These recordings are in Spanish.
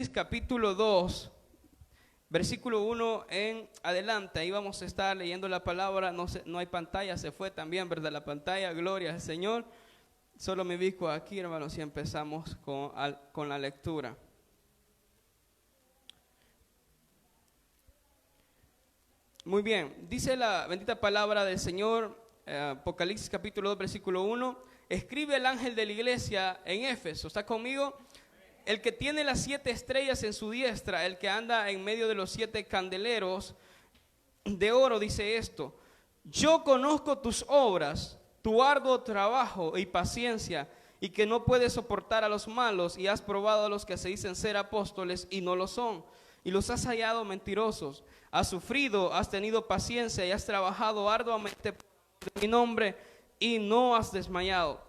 Capítulo 2, versículo 1 en adelante. Ahí vamos a estar leyendo la palabra. No hay pantalla, se fue también, ¿verdad? La pantalla, gloria al Señor. Solo me ubico aquí, hermanos, y empezamos con la lectura. Muy bien, dice la bendita palabra del Señor, Apocalipsis capítulo 2, versículo 1. Escribe el ángel de la iglesia en Éfeso. ¿Está conmigo? El que tiene las 7 estrellas en su diestra, el que anda en medio de los 7 candeleros de oro, dice esto: yo conozco tus obras, tu arduo trabajo y paciencia, y que no puedes soportar a los malos, y has probado a los que se dicen ser apóstoles y no lo son, y los has hallado mentirosos. Has sufrido, has tenido paciencia y has trabajado arduamente por mi nombre y no has desmayado.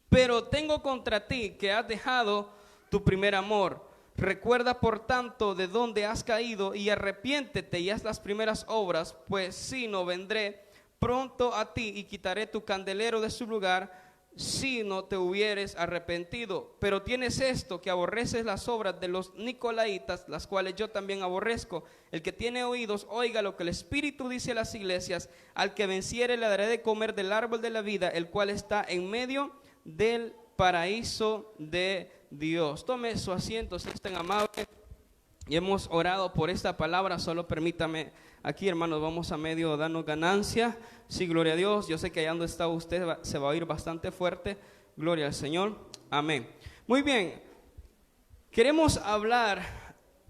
Pero tengo contra ti que has dejado tu primer amor. Recuerda por tanto de dónde has caído y arrepiéntete y haz las primeras obras, pues si no, vendré pronto a ti y quitaré tu candelero de su lugar si no te hubieres arrepentido. Pero tienes esto, que aborreces las obras de los nicolaitas, las cuales yo también aborrezco. El que tiene oídos, oiga lo que el Espíritu dice a las iglesias. Al que venciere le daré de comer del árbol de la vida, el cual está en medio del paraíso de Dios. Tome su asiento, si es tan amable. Y hemos orado por esta palabra. Solo permítame aquí, hermanos, vamos a medio darnos ganancia. Sí, gloria a Dios. Yo sé que allá donde está usted se va a oír bastante fuerte. Gloria al Señor. Amén. Muy bien. Queremos hablar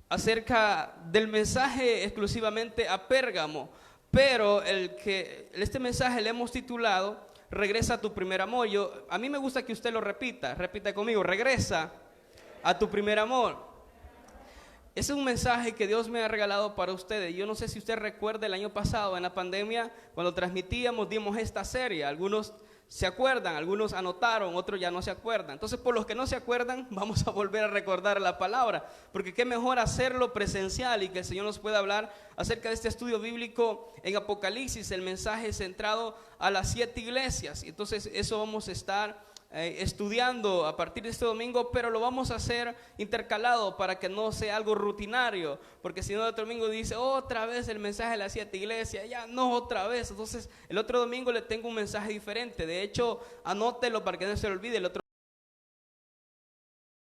acerca del mensaje exclusivamente a Pérgamo, pero este mensaje le hemos titulado Regresa a tu primer amor. A mí me gusta que usted lo repita conmigo: regresa a tu primer amor. Es un mensaje que Dios me ha regalado para ustedes. Yo no sé si usted recuerda el año pasado en la pandemia, cuando transmitíamos, dimos esta serie. Algunos se acuerdan, algunos anotaron, otros ya no se acuerdan. Entonces, por los que no se acuerdan, vamos a volver a recordar la palabra, porque qué mejor hacerlo presencial y que el Señor nos pueda hablar acerca de este estudio bíblico en Apocalipsis, el mensaje centrado a las 7 iglesias. Entonces, eso vamos a estar estudiando a partir de este domingo, pero lo vamos a hacer intercalado para que no sea algo rutinario, porque si no el otro domingo dice otra vez el mensaje de las 7 iglesias, ya no otra vez. Entonces el otro domingo le tengo un mensaje diferente. De hecho, anótelo para que no se le olvide. El otro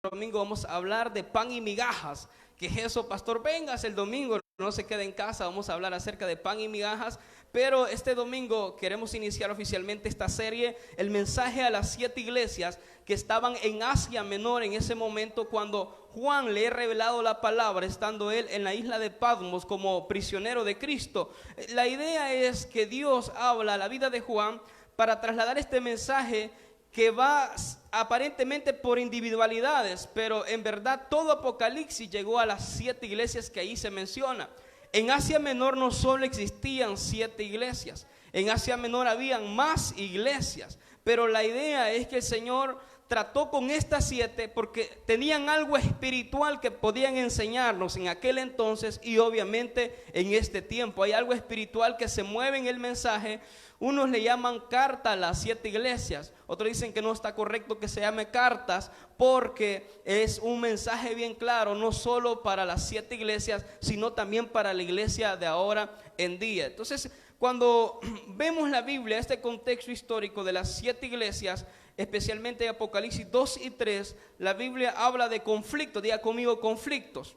domingo vamos a hablar de pan y migajas. ¿Qué es eso, pastor? Vengas el domingo, no se quede en casa. Vamos a hablar acerca de pan y migajas. Pero este domingo queremos iniciar oficialmente esta serie, el mensaje a las 7 iglesias que estaban en Asia Menor en ese momento, cuando Juan le ha revelado la palabra, estando él en la isla de Patmos como prisionero de Cristo. La idea es que Dios habla a la vida de Juan para trasladar este mensaje que va aparentemente por individualidades, pero en verdad todo Apocalipsis llegó a las 7 iglesias que ahí se menciona. En Asia Menor no solo existían 7 iglesias, en Asia Menor habían más iglesias, pero la idea es que el Señor trató con estas 7 porque tenían algo espiritual que podían enseñarnos en aquel entonces y obviamente en este tiempo. Hay algo espiritual que se mueve en el mensaje. Unos le llaman carta a las 7 iglesias, otros dicen que no está correcto que se llame cartas, porque es un mensaje bien claro, no solo para las 7 iglesias, sino también para la iglesia de ahora en día. Entonces, cuando vemos la Biblia, este contexto histórico de las 7 iglesias, especialmente en Apocalipsis 2 y 3, la Biblia habla de conflictos. Diga conmigo: conflictos.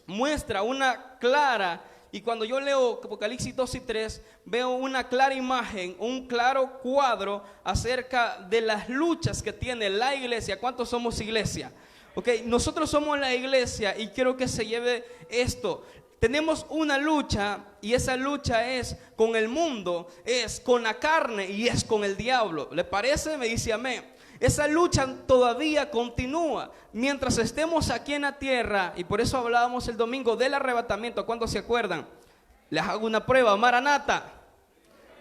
Muestra una clara. Y cuando yo leo Apocalipsis 2 y 3, veo una clara imagen, un claro cuadro acerca de las luchas que tiene la iglesia. ¿Cuántos somos iglesia? Okay, nosotros somos la iglesia y quiero que se lleve esto. Tenemos una lucha y esa lucha es con el mundo, es con la carne y es con el diablo. ¿Le parece? Me dice amén. Esa lucha todavía continúa mientras estemos aquí en la tierra, y por eso hablábamos el domingo del arrebatamiento. ¿Cuántos se acuerdan? Les hago una prueba. Maranata.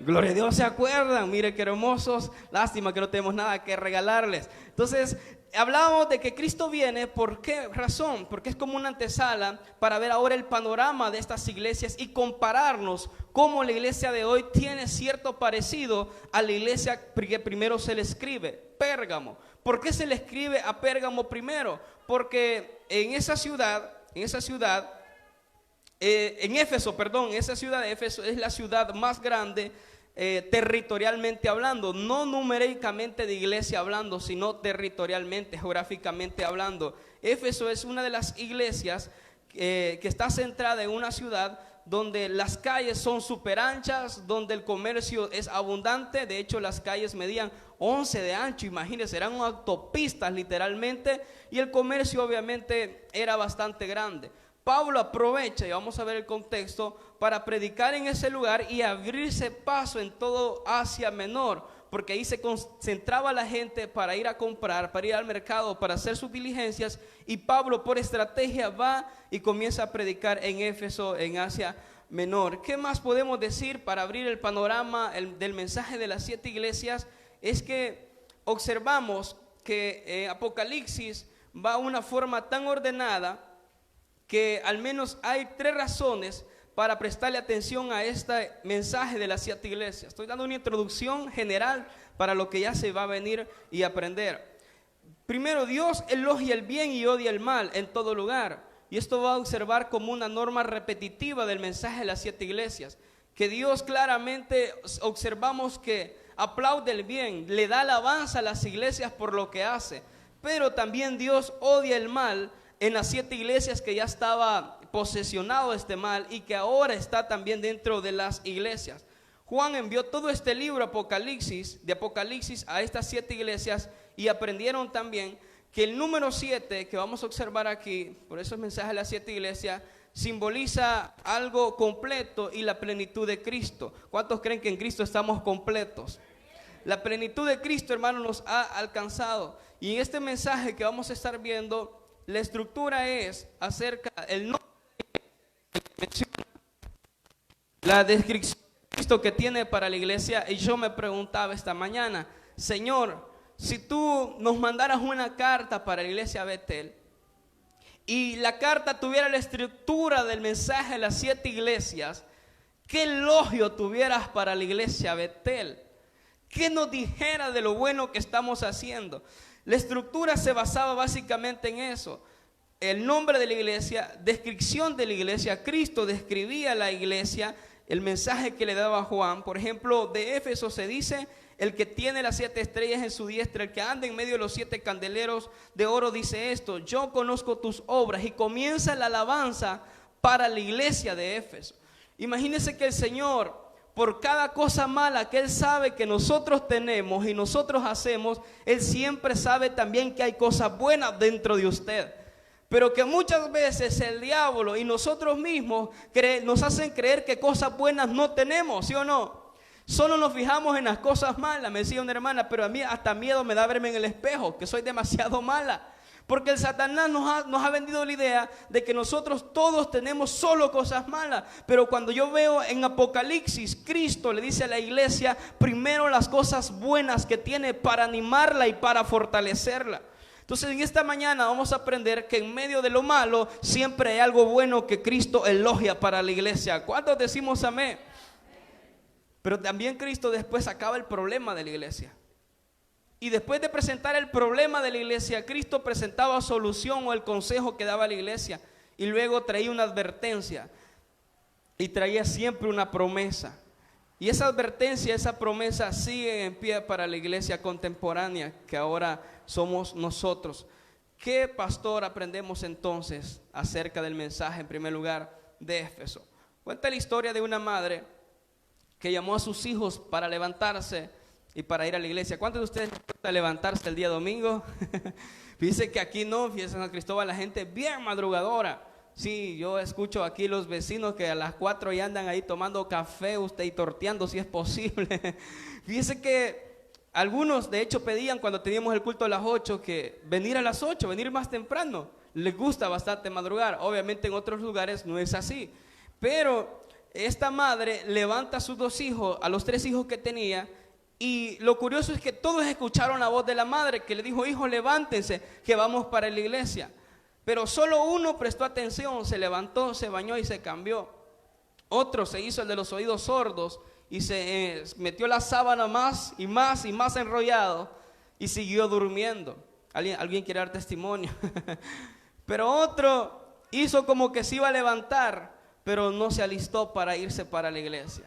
Gloria a Dios, ¿se acuerdan? Mire qué hermosos. Lástima que no tenemos nada que regalarles. Entonces, hablábamos de que Cristo viene. ¿Por qué razón? Porque es como una antesala para ver ahora el panorama de estas iglesias y compararnos cómo la iglesia de hoy tiene cierto parecido a la iglesia que primero se le escribe, Pérgamo. ¿Por qué se le escribe a Pérgamo primero? Porque en esa ciudad, en Éfeso, perdón, esa ciudad de Éfeso es la ciudad más grande territorialmente hablando, no numéricamente de iglesia hablando, sino territorialmente, geográficamente hablando. Éfeso es una de las iglesias que está centrada en una ciudad donde las calles son súper anchas, donde el comercio es abundante. De hecho, las calles medían 11 de ancho, imagínense, eran autopistas literalmente, y el comercio obviamente era bastante grande. Pablo aprovecha, y vamos a ver el contexto, para predicar en ese lugar y abrirse paso en todo Asia Menor, porque ahí se concentraba la gente para ir a comprar, para ir al mercado, para hacer sus diligencias, y Pablo por estrategia va y comienza a predicar en Éfeso, en Asia Menor. ¿Qué más podemos decir para abrir el panorama del mensaje de las 7 iglesias? Es que observamos que Apocalipsis va a una forma tan ordenada que al menos hay 3 razones para prestarle atención a este mensaje de las 7 iglesias. Estoy dando una introducción general para lo que ya se va a venir y aprender. Primero, Dios elogia el bien y odia el mal en todo lugar. Y esto va a observar como una norma repetitiva del mensaje de las 7 iglesias. Que Dios claramente observamos que aplaude el bien, le da alabanza a las iglesias por lo que hace. Pero también Dios odia el mal en las 7 iglesias que ya estaba posesionado este mal y que ahora está también dentro de las iglesias. Juan envió todo este libro de Apocalipsis a estas 7 iglesias, y aprendieron también que el número 7 que vamos a observar aquí, por eso el mensaje de las 7 iglesias, simboliza algo completo y la plenitud de Cristo. ¿Cuántos creen que en Cristo estamos completos? La plenitud de Cristo, hermano, nos ha alcanzado. Y en este mensaje que vamos a estar viendo, la estructura es acerca del nombre, la descripción de Cristo que tiene para la iglesia. Y yo me preguntaba esta mañana, Señor, si tú nos mandaras una carta para la iglesia Betel y la carta tuviera la estructura del mensaje de las 7 iglesias, ¿qué elogio tuvieras para la iglesia Betel? ¿Qué nos dijera de lo bueno que estamos haciendo? La estructura se basaba básicamente en eso. El nombre de la iglesia, descripción de la iglesia, Cristo describía la iglesia, el mensaje que le daba Juan. Por ejemplo, de Éfeso se dice: el que tiene las 7 estrellas en su diestra, el que anda en medio de los 7 candeleros de oro, dice esto: yo conozco tus obras. Y comienza la alabanza para la iglesia de Éfeso. Imagínense que el Señor, por cada cosa mala que Él sabe que nosotros tenemos y nosotros hacemos, Él siempre sabe también que hay cosas buenas dentro de usted. Pero que muchas veces el diablo y nosotros mismos nos hacen creer que cosas buenas no tenemos, ¿sí o no? Solo nos fijamos en las cosas malas. Me decía una hermana, pero a mí hasta miedo me da verme en el espejo, que soy demasiado mala. Porque el Satanás nos ha vendido la idea de que nosotros todos tenemos solo cosas malas. Pero cuando yo veo en Apocalipsis, Cristo le dice a la iglesia primero las cosas buenas que tiene para animarla y para fortalecerla. Entonces en esta mañana vamos a aprender que en medio de lo malo siempre hay algo bueno que Cristo elogia para la iglesia. ¿Cuántos decimos amén? Pero también Cristo después acaba el problema de la iglesia. Y después de presentar el problema de la iglesia, Cristo presentaba solución o el consejo que daba la iglesia. Y luego traía una advertencia. Y traía siempre una promesa. Y esa advertencia, esa promesa sigue en pie para la iglesia contemporánea que ahora somos nosotros. ¿Qué, pastor, aprendemos entonces acerca del mensaje, en primer lugar, de Éfeso? Cuenta la historia de una madre que llamó a sus hijos para levantarse y para ir a la iglesia. ¿Cuántos de ustedes les gusta levantarse el día domingo? Fíjense que aquí no, fíjense en San Cristóbal, la gente bien madrugadora. Sí, yo escucho aquí los vecinos que a las 4 ya andan ahí tomando café y torteando si es posible. Fíjense que algunos de hecho pedían cuando teníamos el culto a las 8 que venir a las 8, venir más temprano. Les gusta bastante madrugar. Obviamente en otros lugares no es así. Pero esta madre levanta a sus 2 hijos, a los 3 hijos que tenía. Y lo curioso es que todos escucharon la voz de la madre que le dijo: hijos, levántense que vamos para la iglesia. Pero solo uno prestó atención, se levantó, se bañó y se cambió. Otro se hizo el de los oídos sordos y se metió la sábana más y más y más enrollado y siguió durmiendo. ¿Alguien quiere dar testimonio? Pero otro hizo como que se iba a levantar, pero no se alistó para irse para la iglesia.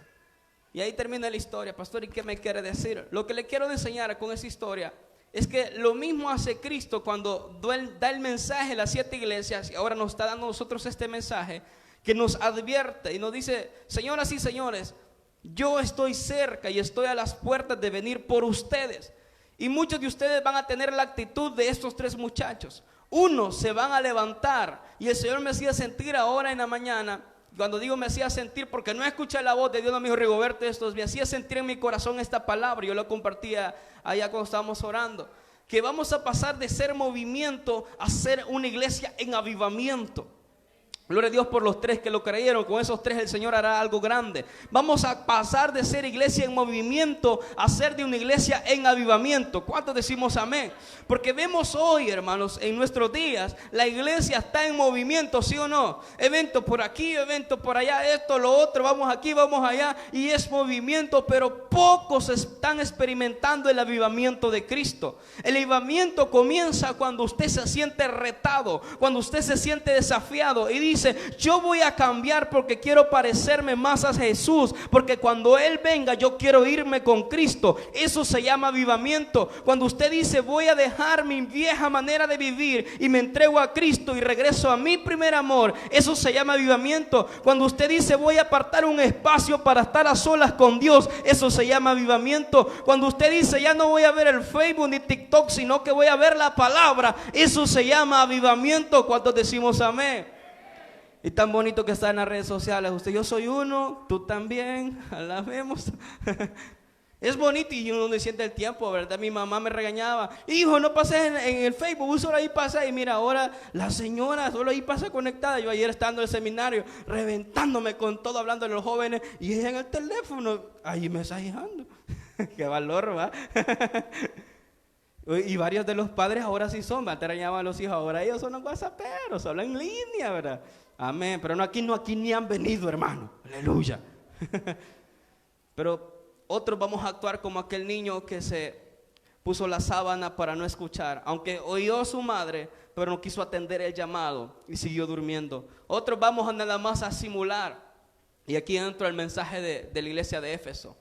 Y ahí termina la historia. Pastor, ¿y qué me quiere decir? Lo que le quiero enseñar con esa historia es que lo mismo hace Cristo cuando da el mensaje a las 7 iglesias, y ahora nos está dando a nosotros este mensaje, que nos advierte y nos dice: señoras y señores, yo estoy cerca y estoy a las puertas de venir por ustedes. Y muchos de ustedes van a tener la actitud de estos 3 muchachos. Unos se van a levantar, y el Señor me hacía sentir ahora en la mañana. Cuando digo me hacía sentir, porque no escuché la voz de Dios, no me dijo: Rigoberto, esto me hacía sentir en mi corazón esta palabra. Yo la compartía allá cuando estábamos orando, que vamos a pasar de ser movimiento a ser una iglesia en avivamiento. Gloria a Dios por los 3 que lo creyeron. Con esos 3 el Señor hará algo grande. Vamos a pasar de ser iglesia en movimiento a ser de una iglesia en avivamiento. ¿Cuántos decimos amén? Porque vemos hoy, hermanos, en nuestros días, la iglesia está en movimiento, ¿sí o no? Evento por aquí, evento por allá, esto, lo otro, vamos aquí, vamos allá, y es movimiento, pero pocos están experimentando el avivamiento de Cristo. El avivamiento comienza cuando usted se siente retado, cuando usted se siente desafiado y dice: yo voy a cambiar porque quiero parecerme más a Jesús, porque cuando Él venga yo quiero irme con Cristo. Eso se llama avivamiento. Cuando usted dice: voy a dejar mi vieja manera de vivir y me entrego a Cristo y regreso a mi primer amor, eso se llama avivamiento. Cuando usted dice: voy a apartar un espacio para estar a solas con Dios, eso se llama avivamiento. Cuando usted dice: ya no voy a ver el Facebook ni TikTok, sino que voy a ver la palabra, eso se llama avivamiento. ¿Cuántos decimos amén? Y tan bonito que está en las redes sociales. Usted: yo soy uno, tú también, la vemos. Es bonito y uno no siente el tiempo, ¿verdad? Mi mamá me regañaba: hijo, no pases en el Facebook, solo ahí pasa. Y mira, ahora la señora solo ahí pasa conectada. Yo ayer estando en el seminario, reventándome con todo, hablando de los jóvenes, y ella en el teléfono, ahí mensajando. Qué valor, ¿va? Y varios de los padres ahora sí son, te regañaban a los hijos, ahora ellos son los whatsapperos, solo en línea, ¿verdad? Amén, pero aquí ni han venido, hermano, aleluya. Pero otros vamos a actuar como aquel niño que se puso la sábana para no escuchar, aunque oyó a su madre, pero no quiso atender el llamado y siguió durmiendo. Otros vamos a nada más a simular, y aquí entra el mensaje de la iglesia de Éfeso.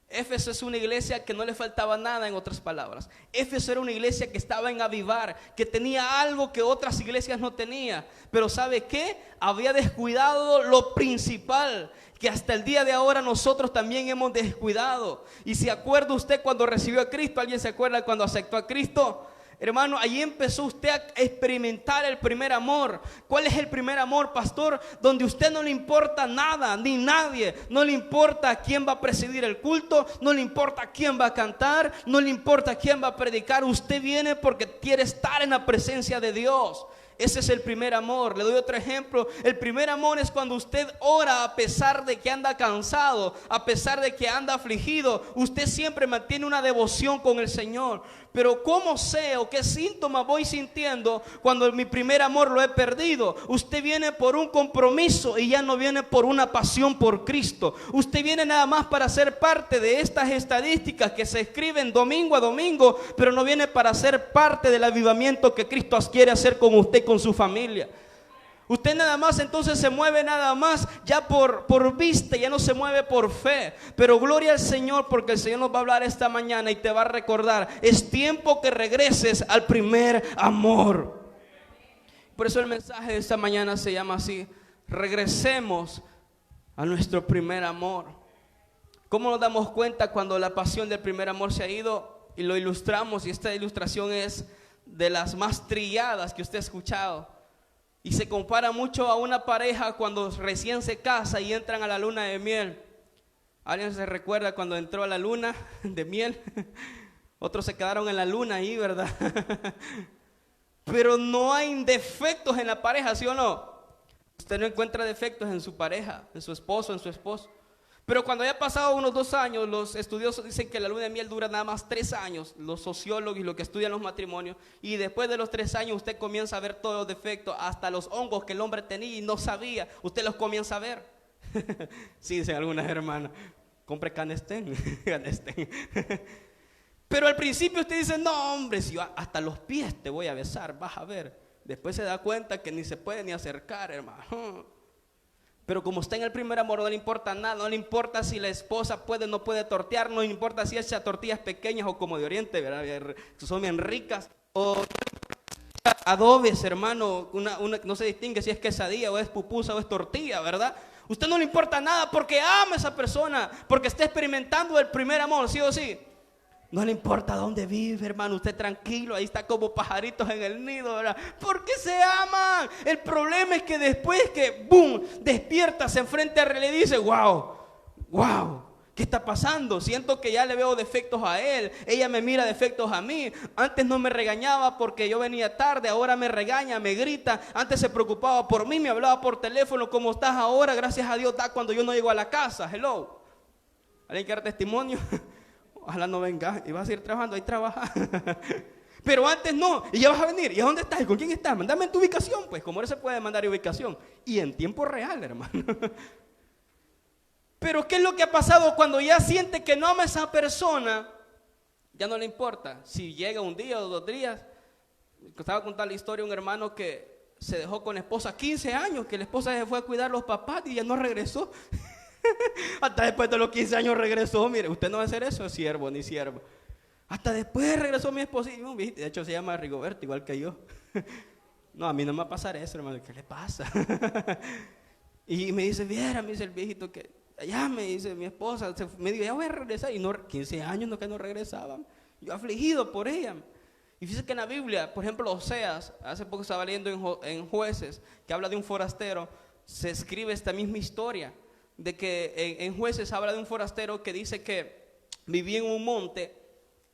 Éfeso es una iglesia que no le faltaba nada, en otras palabras. Éfeso era una iglesia que estaba en avivar, que tenía algo que otras iglesias no tenían. Pero ¿sabe qué? Había descuidado lo principal, que hasta el día de ahora nosotros también hemos descuidado. Y si acuerda usted cuando recibió a Cristo, ¿alguien se acuerda cuando aceptó a Cristo? Hermano, ahí empezó usted a experimentar el primer amor. ¿Cuál es el primer amor, pastor? Donde a usted no le importa nada, ni nadie. No le importa quién va a presidir el culto, no le importa quién va a cantar, no le importa quién va a predicar. Usted viene porque quiere estar en la presencia de Dios. Ese es el primer amor. Le doy otro ejemplo. El primer amor es cuando usted ora a pesar de que anda cansado, a pesar de que anda afligido. Usted siempre mantiene una devoción con el Señor. Pero ¿cómo sé o qué síntomas voy sintiendo cuando mi primer amor lo he perdido? Usted viene por un compromiso y ya no viene por una pasión por Cristo. Usted viene nada más para ser parte de estas estadísticas que se escriben domingo a domingo, pero no viene para ser parte del avivamiento que Cristo quiere hacer con usted y con su familia. Usted nada más entonces se mueve nada más ya por vista, ya no se mueve por fe. Pero gloria al Señor, porque el Señor nos va a hablar esta mañana y te va a recordar: es tiempo que regreses al primer amor. Por eso el mensaje de esta mañana se llama así: regresemos a nuestro primer amor. ¿Cómo nos damos cuenta cuando la pasión del primer amor se ha ido? Y lo ilustramos, y esta ilustración es de las más trilladas que usted ha escuchado. Y se compara mucho a una pareja cuando recién se casa y entran a la luna de miel. ¿Alguien se recuerda cuando entró a la luna de miel? Otros se quedaron en la luna ahí, ¿verdad? Pero no hay defectos en la pareja, ¿sí o no? Usted no encuentra defectos en su pareja, en su esposo, en su esposo. Pero cuando haya pasado unos 2 años, los estudiosos dicen que la luna de miel dura nada más 3 años, los sociólogos y los que estudian los matrimonios, y después de los 3 años usted comienza a ver todos los defectos, hasta los hongos que el hombre tenía y no sabía, usted los comienza a ver. Sí, dicen algunas hermanas: compre Canestén. Canestén. Pero al principio usted dice: no, hombre, si yo hasta los pies te voy a besar, vas a ver. Después se da cuenta que ni se puede ni acercar, hermano. Pero como está en el primer amor, no le importa nada. No le importa si la esposa puede o no puede tortear. No le importa si echa tortillas pequeñas o como de Oriente, ¿verdad? Son bien ricas. O adobes, hermano. No se distingue si es quesadilla o es pupusa o es tortilla, ¿verdad? Usted no le importa nada porque ama a esa persona, porque está experimentando el primer amor, ¿sí o sí? No le importa dónde vive, hermano. Usted tranquilo, ahí está como pajaritos en el nido, ¿verdad? Porque se aman. El problema es que después que, boom, despierta, se enfrenta a él y dice, wow, ¿qué está pasando? Siento que ya le veo defectos a él. Ella me mira defectos a mí. Antes no me regañaba porque yo venía tarde. Ahora me regaña, me grita. Antes se preocupaba por mí, me hablaba por teléfono. ¿Cómo estás ahora? Gracias a Dios da cuando yo no llego a la casa. Hello. ¿Alguien quiere testimonio? Ojalá no venga y vas a seguir trabajando, ahí trabaja. Pero antes no, y ya vas a venir. ¿Y a dónde estás? ¿Y con quién estás? Mándame tu ubicación, pues. Como ahora se puede mandar ubicación. Y en tiempo real, hermano. Pero ¿qué es lo que ha pasado cuando ya siente que no ama a esa persona? Ya no le importa. Si llega un día o 2 días. Estaba contando la historia de un hermano que se dejó con la esposa 15 años, que la esposa se fue a cuidar a los papás y ya no regresó. Hasta después de los 15 años regresó. Mire, usted no va a hacer eso, siervo ni siervo. Hasta después regresó mi esposa. De hecho se llama Rigoberto, igual que yo. No, a mí no me va a pasar eso, hermano. ¿Qué le pasa? Y me dice, viera, me dice el viejito que ya me dice mi esposa, me dijo, ya voy a regresar. Y no, 15 años no, que no regresaban. Yo afligido por ella. Y fíjese que en la Biblia, por ejemplo, Oseas, hace poco estaba leyendo en Jueces, que habla de un forastero, se escribe esta misma historia. De que en Jueces habla de un forastero que dice que vivía en un monte,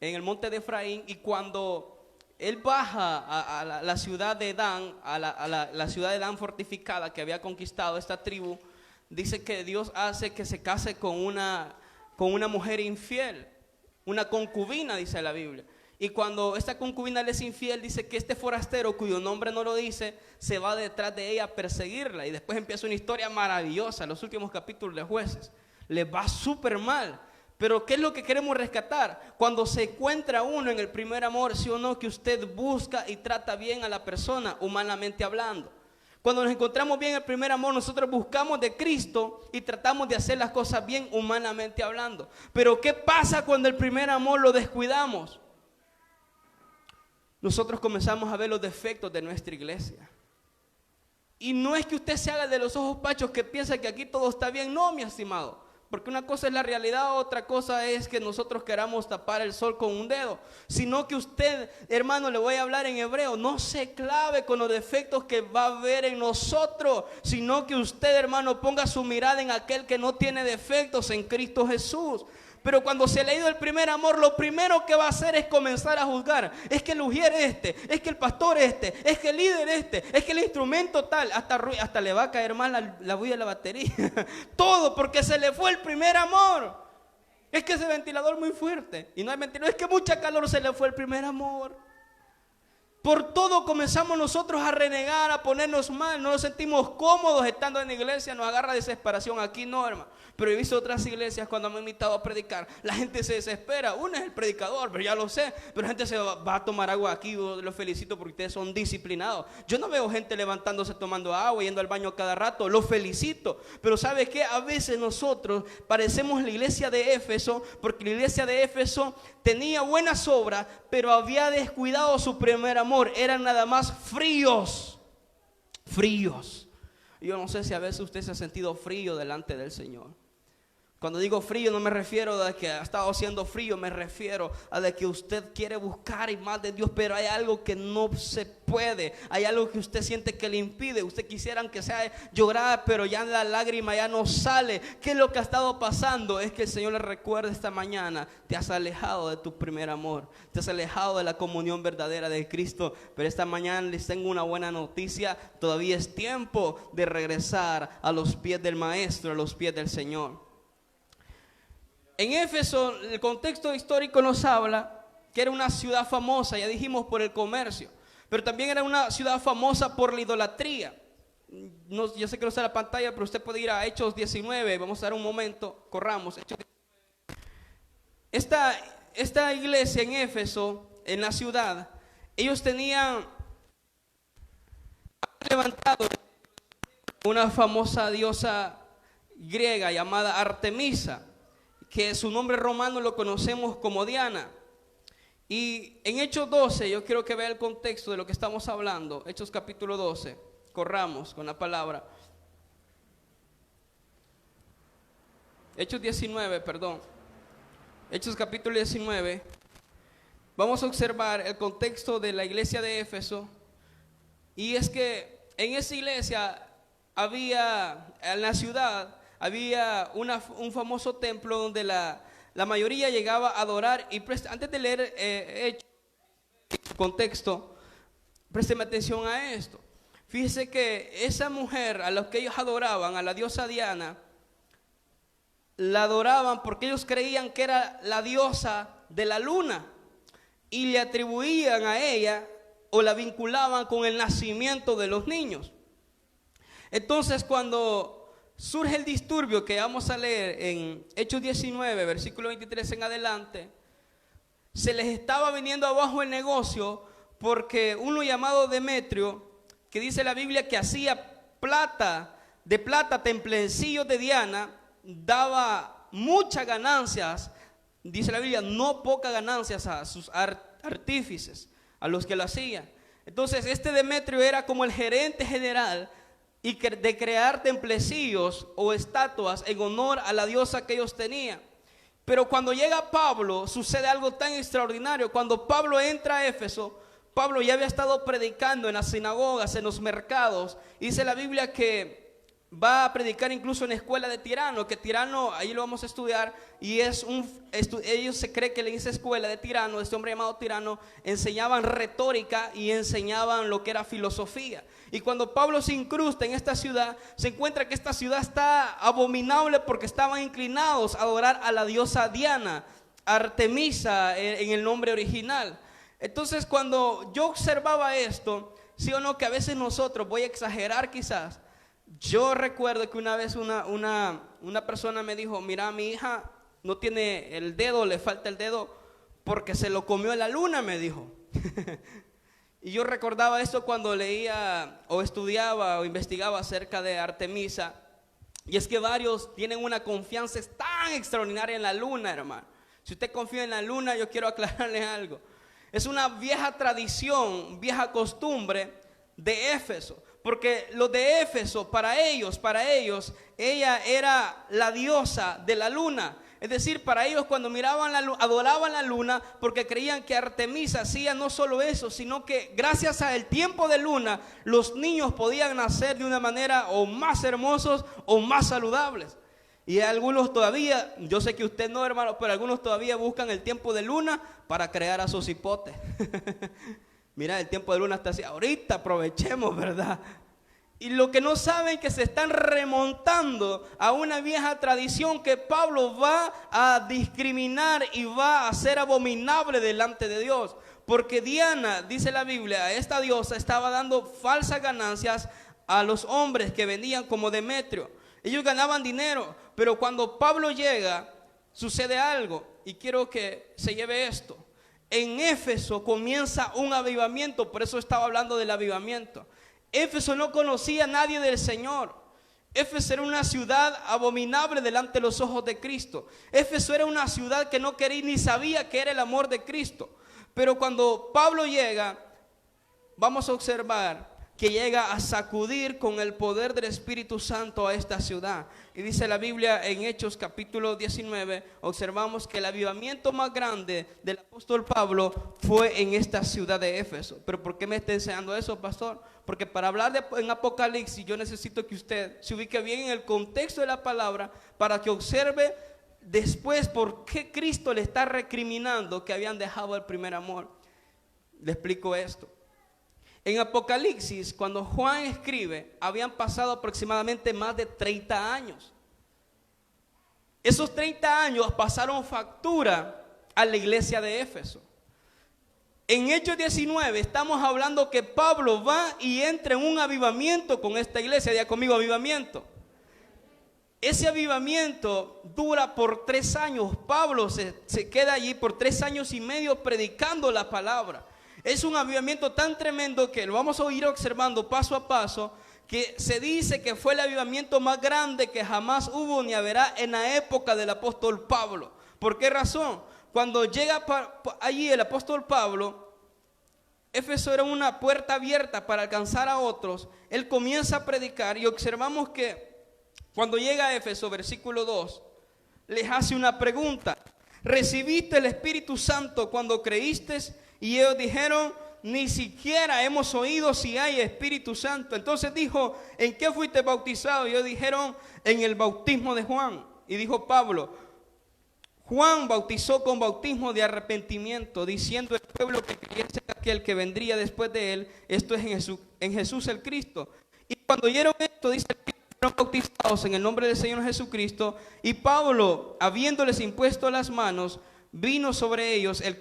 en el monte de Efraín, y cuando él baja a la ciudad de Dan, a la ciudad de Dan fortificada que había conquistado esta tribu, dice que Dios hace que se case con una mujer infiel, una concubina, dice la Biblia. Y cuando esta concubina le es infiel, dice que este forastero, cuyo nombre no lo dice, se va detrás de ella a perseguirla. Y después empieza una historia maravillosa, los últimos capítulos de Jueces. Le va súper mal. Pero ¿qué es lo que queremos rescatar? Cuando se encuentra uno en el primer amor, sí o no, que usted busca y trata bien a la persona, humanamente hablando. Cuando nos encontramos bien en el primer amor, nosotros buscamos de Cristo y tratamos de hacer las cosas bien, humanamente hablando. Pero ¿qué pasa cuando el primer amor lo descuidamos? Nosotros comenzamos a ver los defectos de nuestra iglesia. Y no es que usted se haga de los ojos pachos que piensa que aquí todo está bien. No, mi estimado. Porque una cosa es la realidad, otra cosa es que nosotros queramos tapar el sol con un dedo. Sino que usted, hermano, le voy a hablar en hebreo, no se clave con los defectos que va a ver en nosotros. Sino que usted, hermano, ponga su mirada en aquel que no tiene defectos, en Cristo Jesús. Pero cuando se le ha ido el primer amor, lo primero que va a hacer es comenzar a juzgar. Es que el ujier es que el pastor es que el líder es que el instrumento tal. Hasta le va a caer mal la bulla de la batería. Todo porque se le fue el primer amor. Es que ese ventilador muy fuerte. Y no hay ventilador, es que mucha calor, se le fue el primer amor. Por todo comenzamos nosotros a renegar, a ponernos mal. No nos sentimos cómodos estando en la iglesia. Nos agarra desesperación. Aquí no, hermano. Pero he visto otras iglesias cuando me han invitado a predicar. La gente se desespera. Uno es el predicador, pero ya lo sé. Pero la gente se va a tomar agua aquí. Yo los felicito porque ustedes son disciplinados. Yo no veo gente levantándose tomando agua, yendo al baño cada rato. Los felicito. Pero ¿sabe qué? A veces nosotros parecemos la iglesia de Éfeso, porque la iglesia de Éfeso tenía buenas obras, pero había descuidado su primer amor. Eran nada más fríos. Yo no sé si a veces usted se ha sentido frío delante del Señor. Cuando digo frío no me refiero a que ha estado haciendo frío, me refiero a de que usted quiere buscar y más de Dios, pero hay algo que no se puede, hay algo que usted siente que le impide. Usted quisiera que sea llorar, pero ya la lágrima ya no sale. ¿Qué es lo que ha estado pasando? Es que el Señor le recuerda esta mañana: te has alejado de tu primer amor, te has alejado de la comunión verdadera de Cristo. Pero esta mañana les tengo una buena noticia: todavía es tiempo de regresar a los pies del Maestro, a los pies del Señor. En Éfeso, el contexto histórico nos habla que era una ciudad famosa, ya dijimos, por el comercio, pero también era una ciudad famosa por la idolatría. No, yo sé que no está en la pantalla, pero usted puede ir a Hechos 19, vamos a dar un momento, corramos. Hechos 19. Esta iglesia en Éfeso, en la ciudad, ellos tenían levantado una famosa diosa griega llamada Artemisa, que su nombre romano lo conocemos como Diana. Y en Hechos 12, yo quiero que vea el contexto de lo que estamos hablando. Hechos capítulo 12, corramos con la palabra. Hechos 19, perdón. Hechos capítulo 19. Vamos a observar el contexto de la iglesia de Éfeso. Y es que en esa iglesia en la ciudad, había un famoso templo donde la mayoría llegaba a adorar. Y antes de leer Hechos, contexto, présteme atención a esto. Fíjese que esa mujer a la que ellos adoraban, a la diosa Diana, la adoraban porque ellos creían que era la diosa de la luna y le atribuían a ella o la vinculaban con el nacimiento de los niños. Entonces, cuando surge el disturbio que vamos a leer en Hechos 19, versículo 23 en adelante, se les estaba viniendo abajo el negocio porque uno llamado Demetrio, que dice la Biblia que hacía de plata templecillos de Diana, daba muchas ganancias, dice la Biblia, no pocas ganancias a sus artífices, a los que lo hacían. Entonces este Demetrio era como el gerente general y de crear templecillos o estatuas en honor a la diosa que ellos tenían. Pero cuando llega Pablo, sucede algo tan extraordinario. Cuando Pablo entra a Éfeso, Pablo ya había estado predicando en las sinagogas, en los mercados. Dice la Biblia que va a predicar incluso en la escuela de Tirano, que Tirano, ahí lo vamos a estudiar, y ellos se cree que en esa escuela de Tirano, este hombre llamado Tirano, enseñaban retórica y enseñaban lo que era filosofía. Y cuando Pablo se incrusta en esta ciudad, se encuentra que esta ciudad está abominable porque estaban inclinados a adorar a la diosa Diana, Artemisa en el nombre original. Entonces, cuando yo observaba esto, sí o no, que a veces nosotros, voy a exagerar quizás, yo recuerdo que una vez una persona me dijo: mira, mi hija no tiene el dedo, le falta el dedo porque se lo comió la luna, me dijo. Y yo recordaba esto cuando leía o estudiaba o investigaba acerca de Artemisa. Y es que varios tienen una confianza tan extraordinaria en la luna, hermano. Si usted confía en la luna, yo quiero aclararle algo. Es una vieja tradición, vieja costumbre de Éfeso. Porque los de Éfeso, para ellos, ella era la diosa de la luna. Es decir, para ellos cuando miraban la luna, adoraban la luna porque creían que Artemisa hacía no solo eso, sino que gracias al tiempo de luna, los niños podían nacer de una manera o más hermosos o más saludables. Y algunos todavía, yo sé que usted no, hermano, pero algunos todavía buscan el tiempo de luna para crear a sus hipotes. Mira, el tiempo de luna está así, ahorita aprovechemos, ¿verdad? Y lo que no saben es que se están remontando a una vieja tradición que Pablo va a discriminar y va a hacer abominable delante de Dios. Porque Diana, dice la Biblia, esta diosa estaba dando falsas ganancias a los hombres que vendían como Demetrio. Ellos ganaban dinero, pero cuando Pablo llega, sucede algo. Y quiero que se lleve esto. En Éfeso comienza un avivamiento, por eso estaba hablando del avivamiento. Éfeso no conocía a nadie del Señor. Éfeso era una ciudad abominable delante de los ojos de Cristo. Éfeso era una ciudad que no quería ni sabía que era el amor de Cristo. Pero cuando Pablo llega, vamos a observar que llega a sacudir con el poder del Espíritu Santo a esta ciudad. Y dice la Biblia en Hechos capítulo 19, observamos que el avivamiento más grande del apóstol Pablo fue en esta ciudad de Éfeso. ¿Pero por qué me está enseñando eso, pastor? Porque para hablar en Apocalipsis yo necesito que usted se ubique bien en el contexto de la palabra para que observe después por qué Cristo le está recriminando que habían dejado el primer amor. Le explico esto. En Apocalipsis, cuando Juan escribe, habían pasado aproximadamente más de 30 años. Esos 30 años pasaron factura a la iglesia de Éfeso. En Hechos 19 estamos hablando que Pablo va y entra en un avivamiento con esta iglesia. Diga conmigo, avivamiento. Ese avivamiento dura por 3 años. Pablo se queda allí por 3 años y medio predicando la palabra. Es un avivamiento tan tremendo que lo vamos a ir observando paso a paso, que se dice que fue el avivamiento más grande que jamás hubo ni habrá en la época del apóstol Pablo. ¿Por qué razón? Cuando llega allí el apóstol Pablo, Éfeso era una puerta abierta para alcanzar a otros. Él comienza a predicar y observamos que cuando llega a Éfeso, versículo 2, les hace una pregunta. ¿Recibiste el Espíritu Santo cuando creíste? Y ellos dijeron, ni siquiera hemos oído si hay Espíritu Santo. Entonces dijo, ¿en qué fuiste bautizado? Y ellos dijeron, en el bautismo de Juan. Y dijo Pablo, Juan bautizó con bautismo de arrepentimiento, diciendo al pueblo que creyese en aquel que vendría después de él, esto es en Jesús el Cristo. Y cuando oyeron esto, dice, fueron bautizados en el nombre del Señor Jesucristo. Y Pablo, habiéndoles impuesto las manos, vino sobre ellos el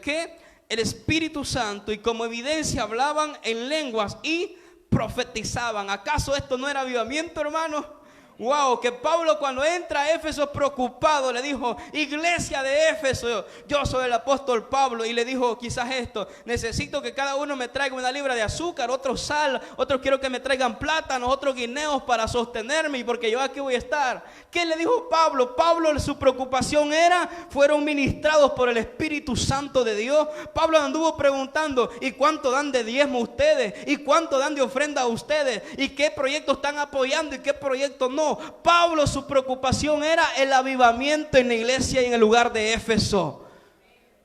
Espíritu Santo, y como evidencia hablaban en lenguas y profetizaban. ¿Acaso esto no era avivamiento, hermano? Wow, que Pablo cuando entra a Éfeso preocupado le dijo, iglesia de Éfeso, yo soy el apóstol Pablo, y le dijo quizás esto, necesito que cada uno me traiga una libra de azúcar, otros sal, otros quiero que me traigan plátanos, otros guineos para sostenerme, y porque yo aquí voy a estar. ¿Qué le dijo Pablo? Pablo, su preocupación fueron ministrados por el Espíritu Santo de Dios. Pablo anduvo preguntando, ¿y cuánto dan de diezmo ustedes? ¿Y cuánto dan de ofrenda a ustedes? ¿Y qué proyectos están apoyando y qué proyectos no? Pablo, su preocupación era el avivamiento en la iglesia y en el lugar de Éfeso.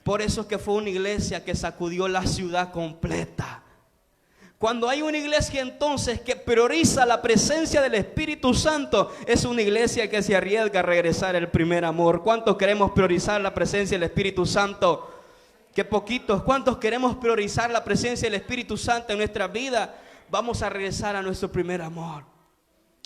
Por eso es que fue una iglesia que sacudió la ciudad completa. Cuando hay una iglesia entonces que prioriza la presencia del Espíritu Santo, es una iglesia que se arriesga a regresar al primer amor. ¿Cuántos queremos priorizar la presencia del Espíritu Santo? Qué poquitos. ¿Cuántos queremos priorizar la presencia del Espíritu Santo en nuestra vida? Vamos a regresar a nuestro primer amor.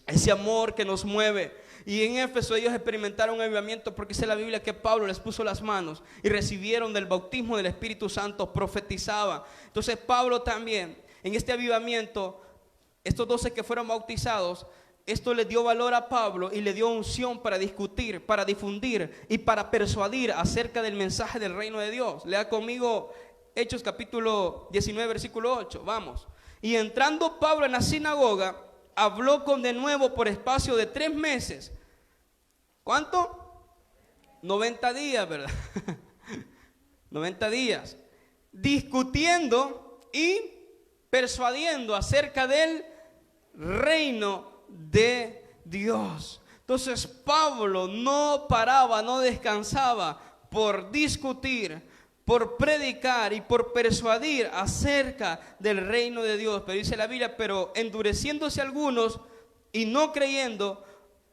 Ese amor que nos mueve. Y en Éfeso ellos experimentaron un avivamiento porque dice la Biblia que Pablo les puso las manos y recibieron del bautismo del Espíritu Santo, profetizaban. Entonces Pablo también, en este avivamiento, estos 12 que fueron bautizados, esto le dio valor a Pablo y le dio unción para discutir, para difundir y para persuadir acerca del mensaje del reino de Dios. Lea conmigo Hechos capítulo 19 versículo 8, vamos. Y entrando Pablo en la sinagoga, habló con de nuevo por espacio de 3 meses. ¿Cuánto? 90 días, ¿verdad? 90 días. Discutiendo y persuadiendo acerca del reino de Dios. Entonces Pablo no paraba, no descansaba por discutir, por predicar y por persuadir acerca del reino de Dios. Pero dice la Biblia, pero endureciéndose algunos y no creyendo,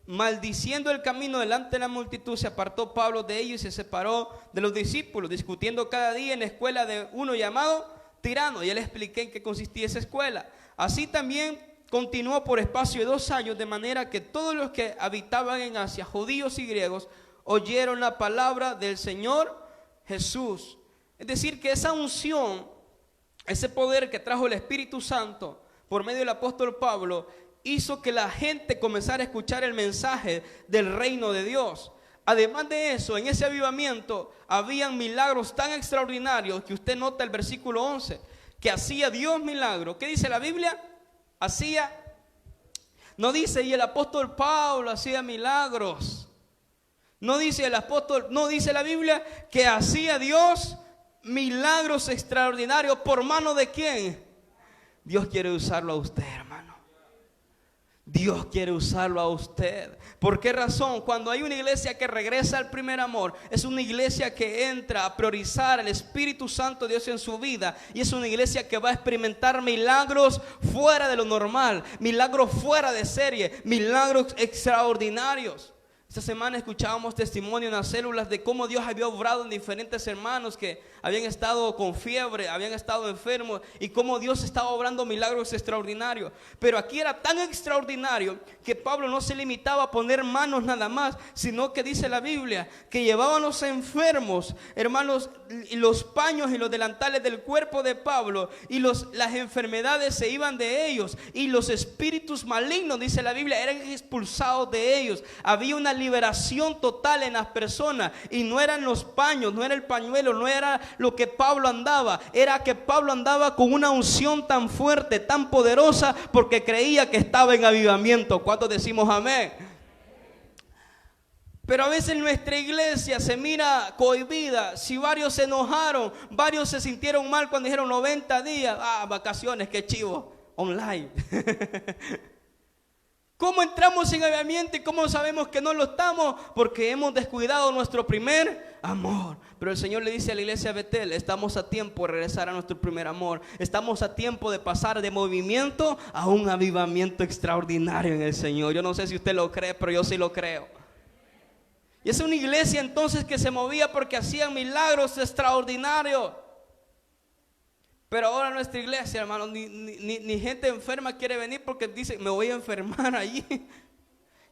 maldiciendo el camino delante de la multitud, se apartó Pablo de ellos y se separó de los discípulos, discutiendo cada día en la escuela de uno llamado Tirano. Y le expliqué en qué consistía esa escuela. Así también continuó por espacio de 2 años, de manera que todos los que habitaban en Asia, judíos y griegos, oyeron la palabra del Señor Jesús. Es decir, que esa unción, ese poder que trajo el Espíritu Santo por medio del apóstol Pablo, hizo que la gente comenzara a escuchar el mensaje del reino de Dios. Además de eso, en ese avivamiento habían milagros tan extraordinarios que usted nota el versículo 11, que hacía Dios milagros. ¿Qué dice la Biblia? No dice, y el apóstol Pablo hacía milagros. No dice el apóstol, no dice la Biblia que hacía Dios milagros extraordinarios. ¿Por mano de quién? Dios quiere usarlo a usted, hermano. Dios quiere usarlo a usted. ¿Por qué razón? Cuando hay una iglesia que regresa al primer amor, es una iglesia que entra a priorizar el Espíritu Santo de Dios en su vida, y es una iglesia que va a experimentar milagros fuera de lo normal, milagros fuera de serie, milagros extraordinarios. Esta semana escuchábamos testimonio en las células de cómo Dios había obrado en diferentes hermanos que habían estado con fiebre, habían estado enfermos, y cómo Dios estaba obrando milagros extraordinarios. Pero aquí era tan extraordinario que Pablo no se limitaba a poner manos nada más, sino que dice la Biblia que llevaban los enfermos, hermanos, y los paños y los delantales del cuerpo de Pablo, y las enfermedades se iban de ellos, y los espíritus malignos, dice la Biblia, eran expulsados de ellos. Había una liberación total en las personas, y no eran los paños, no era el pañuelo, no era lo que Pablo andaba. Era que Pablo andaba con una unción tan fuerte, tan poderosa, porque creía que estaba en avivamiento. ¿Cuántos decimos amén? Pero a veces nuestra iglesia se mira cohibida. Si varios se enojaron, varios se sintieron mal cuando dijeron 90 días. Vacaciones, qué chivo, online. ¿Cómo entramos en avivamiento y cómo sabemos que no lo estamos? Porque hemos descuidado nuestro primer amor. Pero el Señor le dice a la iglesia de Betel: estamos a tiempo de regresar a nuestro primer amor. Estamos a tiempo de pasar de movimiento a un avivamiento extraordinario en el Señor. Yo no sé si usted lo cree, pero yo sí lo creo. Y es una iglesia entonces que se movía porque hacían milagros extraordinarios. Pero ahora nuestra iglesia, hermano, ni gente enferma quiere venir porque dice: me voy a enfermar allí.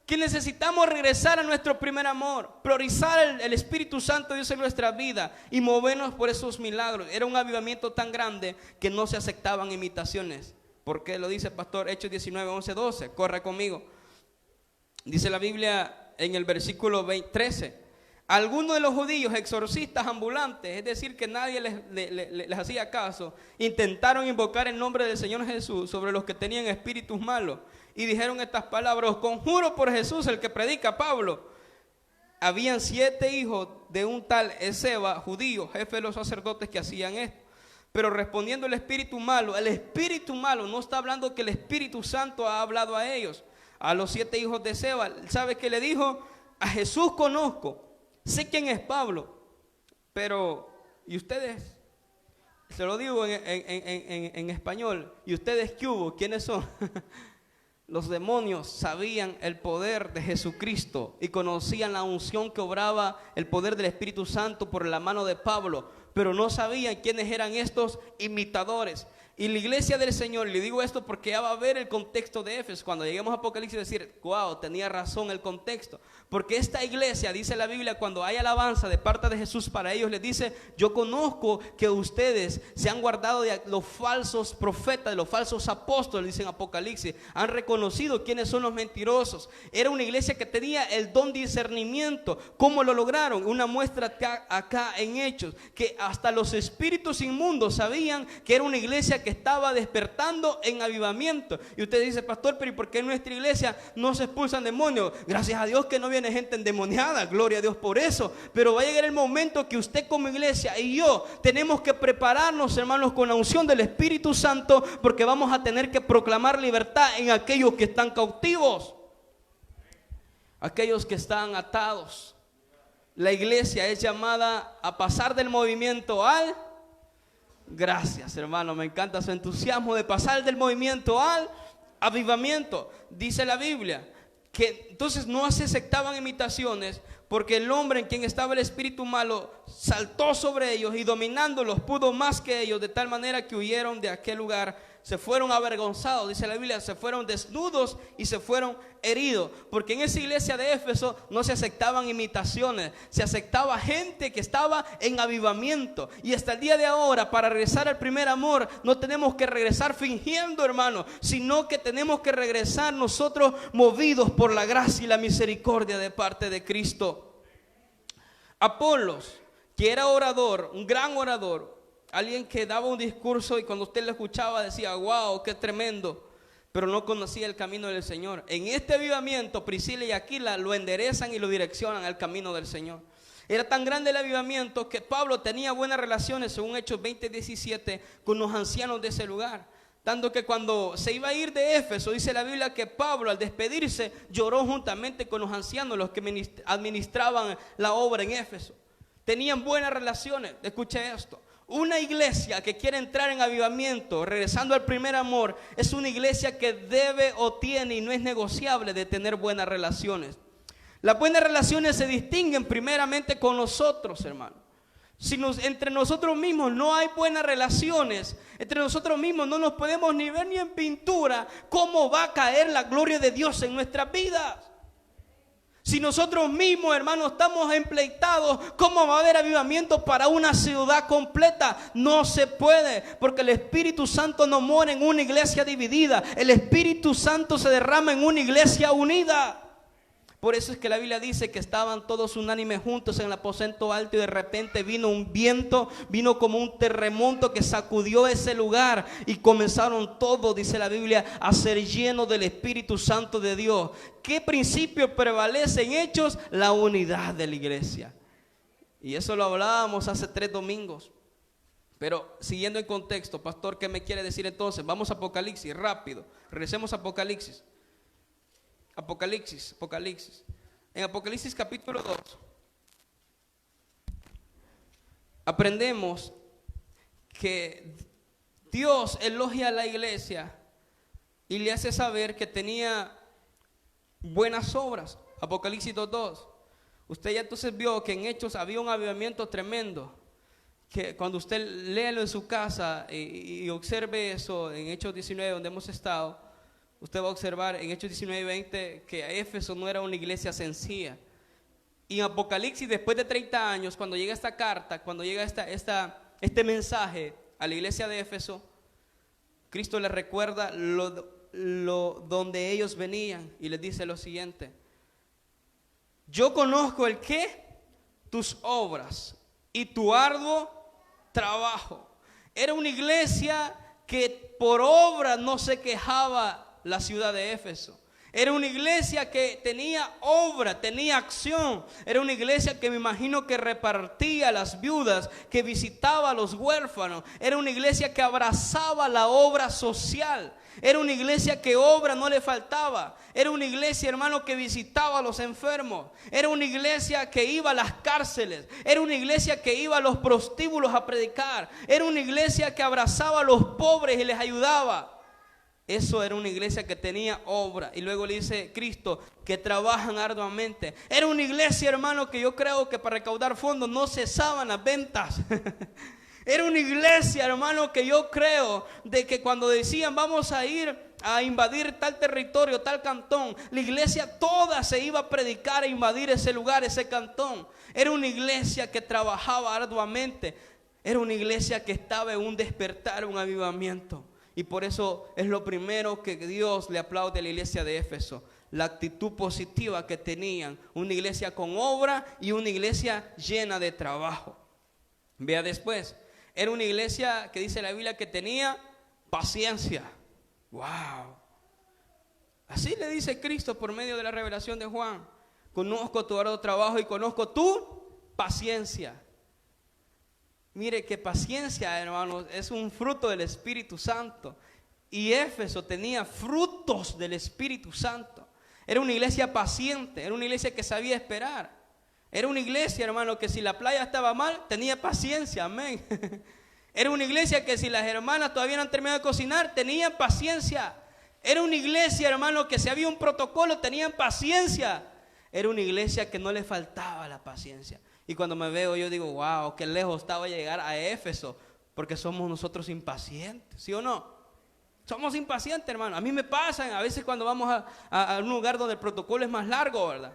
Que necesitamos regresar a nuestro primer amor, priorizar el Espíritu Santo de Dios en nuestra vida y movernos por esos milagros. Era un avivamiento tan grande que no se aceptaban imitaciones. ¿Por qué lo dice el pastor? Hechos 19, 11, 12. Corre conmigo. Dice la Biblia en el versículo 13: algunos de los judíos exorcistas ambulantes, es decir, que nadie les hacía caso, intentaron invocar el nombre del Señor Jesús sobre los que tenían espíritus malos y dijeron estas palabras: os conjuro por Jesús, el que predica Pablo. Habían 7 hijos de un tal Esceva, judío, jefe de los sacerdotes, que hacían esto. Pero respondiendo el espíritu malo, no está hablando que el Espíritu Santo ha hablado a ellos. A los 7 hijos de Esceva, ¿sabe qué le dijo? A Jesús conozco, sé quién es Pablo, pero ¿y ustedes? Se lo digo en español. ¿Y ustedes qué hubo? ¿Quiénes son? Los demonios sabían el poder de Jesucristo y conocían la unción que obraba el poder del Espíritu Santo por la mano de Pablo, pero no sabían quiénes eran estos imitadores. Y la iglesia del Señor, le digo esto porque ya va a ver el contexto de Éfeso. Cuando lleguemos a Apocalipsis, decir: wow, tenía razón el contexto. Porque esta iglesia, dice la Biblia, cuando hay alabanza de parte de Jesús para ellos, les dice: yo conozco que ustedes se han guardado de los falsos profetas, de los falsos apóstoles, dice en Apocalipsis. Han reconocido quiénes son los mentirosos. Era una iglesia que tenía el don de discernimiento. ¿Cómo lo lograron? Una muestra acá en Hechos, que hasta los espíritus inmundos sabían que era una iglesia que estaba despertando en avivamiento. Y usted dice: pastor, pero ¿y por qué en nuestra iglesia no se expulsan demonios? Gracias a Dios que no viene gente endemoniada, gloria a Dios por eso. Pero va a llegar el momento que usted como iglesia y yo tenemos que prepararnos, hermanos, con la unción del Espíritu Santo, porque vamos a tener que proclamar libertad en aquellos que están cautivos, aquellos que están atados. La iglesia es llamada a pasar del movimiento al... Gracias, hermano, me encanta su entusiasmo de pasar del movimiento al avivamiento. Dice la Biblia que entonces no se aceptaban imitaciones, porque el hombre en quien estaba el espíritu malo saltó sobre ellos y dominándolos pudo más que ellos, de tal manera que huyeron de aquel lugar. Se fueron avergonzados, dice la Biblia, se fueron desnudos y se fueron heridos. Porque en esa iglesia de Éfeso no se aceptaban imitaciones, se aceptaba gente que estaba en avivamiento. Y hasta el día de ahora, para regresar al primer amor, no tenemos que regresar fingiendo, hermano, sino que tenemos que regresar nosotros movidos por la gracia y la misericordia de parte de Cristo. Apolos, que era orador, un gran orador, alguien que daba un discurso y cuando usted lo escuchaba decía: wow, qué tremendo, pero no conocía el camino del Señor. En este avivamiento, Priscila y Aquila lo enderezan y lo direccionan al camino del Señor. Era tan grande el avivamiento que Pablo tenía buenas relaciones, según Hechos 20:17, con los ancianos de ese lugar. Tanto que cuando se iba a ir de Éfeso, dice la Biblia que Pablo al despedirse lloró juntamente con los ancianos, los que administraban la obra en Éfeso. Tenían buenas relaciones. Escuche esto: una iglesia que quiere entrar en avivamiento, regresando al primer amor, es una iglesia que debe o tiene y no es negociable de tener buenas relaciones. Las buenas relaciones se distinguen primeramente con nosotros, hermano. Si entre nosotros mismos no hay buenas relaciones, entre nosotros mismos no nos podemos ni ver ni en pintura, ¿cómo va a caer la gloria de Dios en nuestras vidas? Si nosotros mismos, hermanos, estamos empleitados, ¿cómo va a haber avivamiento para una ciudad completa? No se puede, porque el Espíritu Santo no mora en una iglesia dividida. El Espíritu Santo se derrama en una iglesia unida. Por eso es que la Biblia dice que estaban todos unánimes juntos en el aposento alto y de repente vino un viento, vino como un terremoto que sacudió ese lugar y comenzaron todos, dice la Biblia, a ser llenos del Espíritu Santo de Dios. ¿Qué principio prevalece en Hechos? La unidad de la iglesia. Y eso lo hablábamos hace 3 domingos. Pero siguiendo el contexto, pastor, ¿qué me quiere decir entonces? Vamos a Apocalipsis, rápido. Regresemos a Apocalipsis. Apocalipsis. En Apocalipsis capítulo 2 aprendemos que Dios elogia a la iglesia y le hace saber que tenía buenas obras. Apocalipsis 2:2. Usted ya entonces vio que en Hechos había un avivamiento tremendo. Que cuando usted léalo en su casa y observe eso en Hechos 19 donde hemos estado, usted va a observar en Hechos 19 y 20 que Éfeso no era una iglesia sencilla. Y en Apocalipsis, después de 30 años, cuando llega esta carta, cuando llega este mensaje a la iglesia de Éfeso, Cristo les recuerda donde ellos venían y les dice lo siguiente: yo conozco el qué, tus obras y tu arduo trabajo. Era una iglesia que por obra no se quejaba la ciudad de Éfeso. Era una iglesia que tenía obra, tenía acción. Era una iglesia que me imagino que repartía a las viudas, que visitaba a los huérfanos. Era una iglesia que abrazaba la obra social. Era una iglesia que obra no le faltaba. Era una iglesia, hermano, que visitaba a los enfermos. Era una iglesia que iba a las cárceles. Era una iglesia que iba a los prostíbulos a predicar. Era una iglesia que abrazaba a los pobres y les ayudaba. Eso era una iglesia que tenía obra. Y luego le dice Cristo que trabajan arduamente. Era una iglesia, hermano, que yo creo que para recaudar fondos no cesaban las ventas. Era una iglesia, hermano, que yo creo de que cuando decían vamos a ir a invadir tal territorio, tal cantón, la iglesia toda se iba a predicar a invadir ese lugar, ese cantón. Era una iglesia que trabajaba arduamente. Era una iglesia que estaba en un despertar, un avivamiento. Y por eso es lo primero que Dios le aplaude a la iglesia de Éfeso. La actitud positiva que tenían. Una iglesia con obra y una iglesia llena de trabajo. Vea después. Era una iglesia que dice la Biblia que tenía paciencia. ¡Wow! Así le dice Cristo por medio de la revelación de Juan. Conozco tu arduo trabajo y conozco tu paciencia. Mire que paciencia, hermanos, es un fruto del Espíritu Santo. Y Éfeso tenía frutos del Espíritu Santo. Era una iglesia paciente, era una iglesia que sabía esperar. Era una iglesia, hermano, que si la playa estaba mal, tenía paciencia, amén. Era una iglesia que si las hermanas todavía no han terminado de cocinar, tenían paciencia. Era una iglesia, hermano, que si había un protocolo, tenían paciencia. Era una iglesia que no le faltaba la paciencia. Y cuando me veo yo digo, wow, qué lejos estaba llegar a Éfeso, porque somos nosotros impacientes, ¿sí o no? Somos impacientes, hermano. A mí me pasa a veces cuando vamos a un lugar donde el protocolo es más largo, ¿verdad?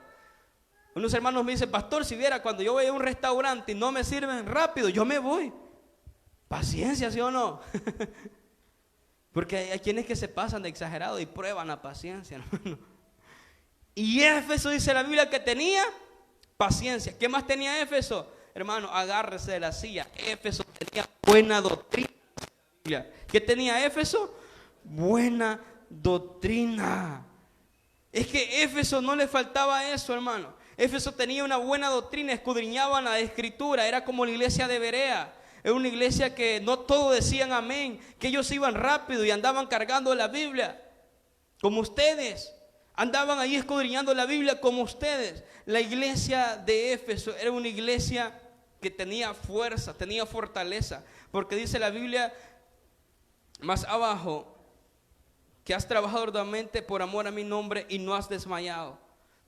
Unos hermanos me dicen, pastor, si viera cuando yo voy a un restaurante y no me sirven rápido, yo me voy. Paciencia, ¿sí o no? Porque hay quienes que se pasan de exagerado y prueban la paciencia, hermano. Y Éfeso dice la Biblia que tenía paciencia. ¿Qué más tenía Éfeso? Hermano, agárrese de la silla. Éfeso tenía buena doctrina. ¿Qué tenía Éfeso? Buena doctrina. Es que Éfeso no le faltaba eso, hermano. Éfeso tenía una buena doctrina, escudriñaban la escritura. Era como la iglesia de Berea. Era una iglesia que no todos decían amén, que ellos iban rápido y andaban cargando la Biblia, como ustedes. Andaban ahí escudriñando la Biblia como ustedes. La iglesia de Éfeso era una iglesia que tenía fuerza, tenía fortaleza. Porque dice la Biblia más abajo que has trabajado arduamente por amor a mi nombre y no has desmayado.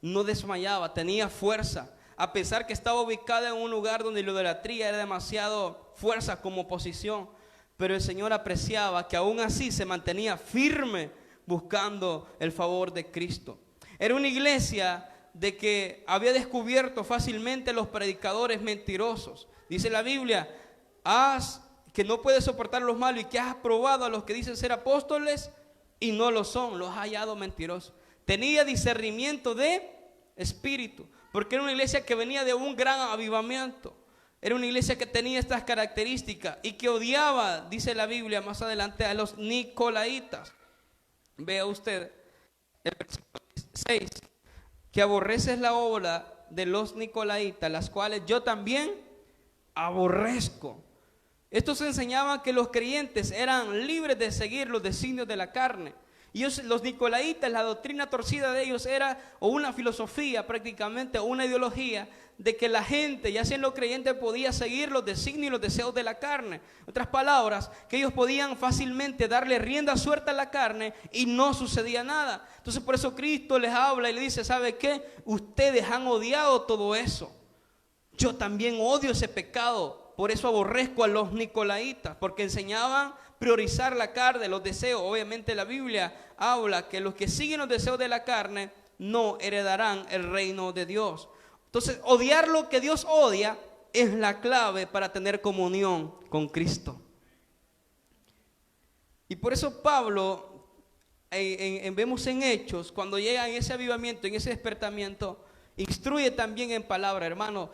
No desmayaba, tenía fuerza. A pesar que estaba ubicada en un lugar donde la idolatría era demasiado fuerza como posición. Pero el Señor apreciaba que aún así se mantenía firme buscando el favor de Cristo. Era una iglesia de que había descubierto fácilmente los predicadores mentirosos. Dice la Biblia, que no puedes soportar los malos y que has probado a los que dicen ser apóstoles y no lo son, los has hallado mentirosos. Tenía discernimiento de espíritu, porque era una iglesia que venía de un gran avivamiento. Era una iglesia que tenía estas características y que odiaba, dice la Biblia más adelante, a los nicolaitas. Vea usted el versículo 6, que aborreces la obra de los nicolaitas, las cuales yo también aborrezco. Estos enseñaban que los creyentes eran libres de seguir los designios de la carne. Y ellos, los nicolaitas, la doctrina torcida de ellos era o una filosofía prácticamente, o una ideología de que la gente, ya sea los creyentes, podía seguir los designios y los deseos de la carne. En otras palabras, que ellos podían fácilmente darle rienda suelta a la carne y no sucedía nada. Entonces por eso Cristo les habla y le dice, ¿sabe qué? Ustedes han odiado todo eso. Yo también odio ese pecado, por eso aborrezco a los nicolaitas, porque enseñaban priorizar la carne, los deseos. Obviamente la Biblia habla que los que siguen los deseos de la carne no heredarán el reino de Dios. Entonces, odiar lo que Dios odia es la clave para tener comunión con Cristo. Y por eso Pablo, vemos en Hechos, cuando llega en ese avivamiento, en ese despertamiento, instruye también en palabra, hermano,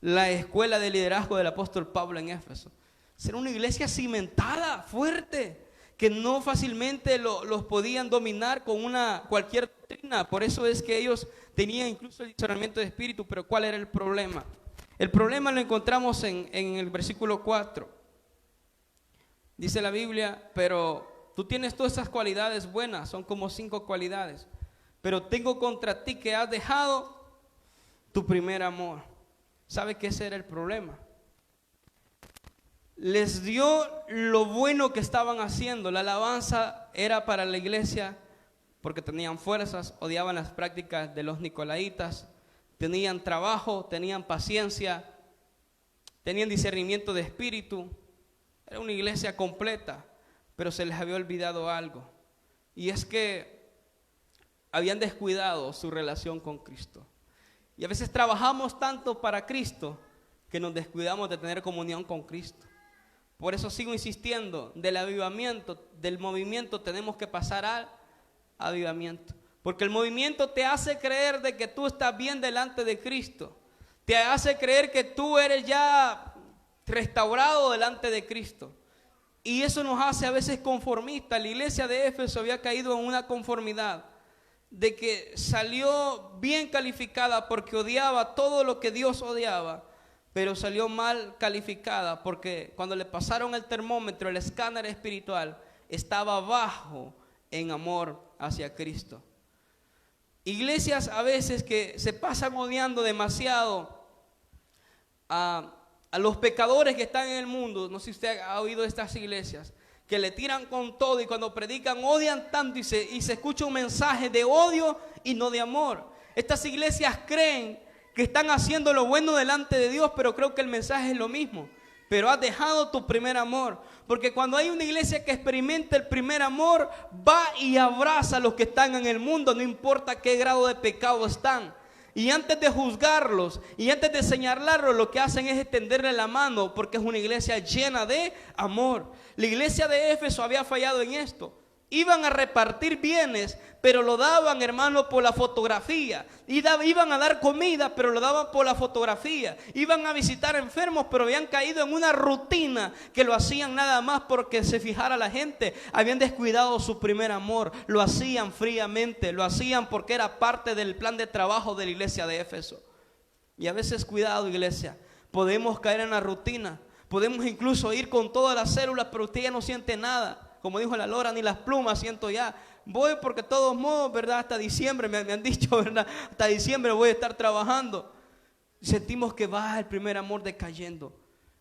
la escuela de liderazgo del apóstol Pablo en Éfeso. Será una iglesia cimentada, fuerte, que no fácilmente los podían dominar con cualquier doctrina. Por eso es que ellos tenían incluso el discernimiento de espíritu. Pero ¿cuál era el problema? El problema lo encontramos en el versículo 4. Dice la Biblia, pero tú tienes todas esas cualidades buenas, son como 5 cualidades, pero tengo contra ti que has dejado tu primer amor. ¿Sabe qué ese era el problema? Les dio lo bueno que estaban haciendo. La alabanza era para la iglesia porque tenían fuerzas, odiaban las prácticas de los nicolaitas, tenían trabajo, tenían paciencia, tenían discernimiento de espíritu. Era una iglesia completa, pero se les había olvidado algo, y es que habían descuidado su relación con Cristo. Y a veces trabajamos tanto para Cristo que nos descuidamos de tener comunión con Cristo. Por eso sigo insistiendo, del avivamiento, del movimiento tenemos que pasar al avivamiento. Porque el movimiento te hace creer de que tú estás bien delante de Cristo. Te hace creer que tú eres ya restaurado delante de Cristo. Y eso nos hace a veces conformistas. La iglesia de Éfeso había caído en una conformidad de que salió bien calificada porque odiaba todo lo que Dios odiaba, pero salió mal calificada porque cuando le pasaron el termómetro, el escáner espiritual, estaba bajo en amor hacia Cristo. Iglesias a veces que se pasan odiando demasiado a los pecadores que están en el mundo. No sé si usted ha oído de estas iglesias que le tiran con todo y cuando predican odian tanto y se escucha un mensaje de odio y no de amor. Estas iglesias creen que están haciendo lo bueno delante de Dios, pero creo que el mensaje es lo mismo. Pero has dejado tu primer amor. Porque cuando hay una iglesia que experimenta el primer amor, va y abraza a los que están en el mundo, no importa qué grado de pecado están. Y antes de juzgarlos y antes de señalarlos, lo que hacen es extenderle la mano, porque es una iglesia llena de amor. La iglesia de Éfeso había fallado en esto. Iban a repartir bienes, pero lo daban, hermano, por la fotografía. Iban a dar comida, pero lo daban por la fotografía. Iban a visitar enfermos, pero habían caído en una rutina que lo hacían nada más porque se fijara la gente. Habían descuidado su primer amor. Lo hacían fríamente, lo hacían porque era parte del plan de trabajo de la iglesia de Éfeso. Y a veces, cuidado, iglesia, podemos caer en la rutina. Podemos incluso ir con todas las células, pero usted ya no siente nada. Como dijo la Lora, ni las plumas siento ya. Voy porque de todos modos, ¿verdad? Hasta diciembre me han dicho, ¿verdad? Hasta diciembre voy a estar trabajando. Sentimos que va el primer amor decayendo.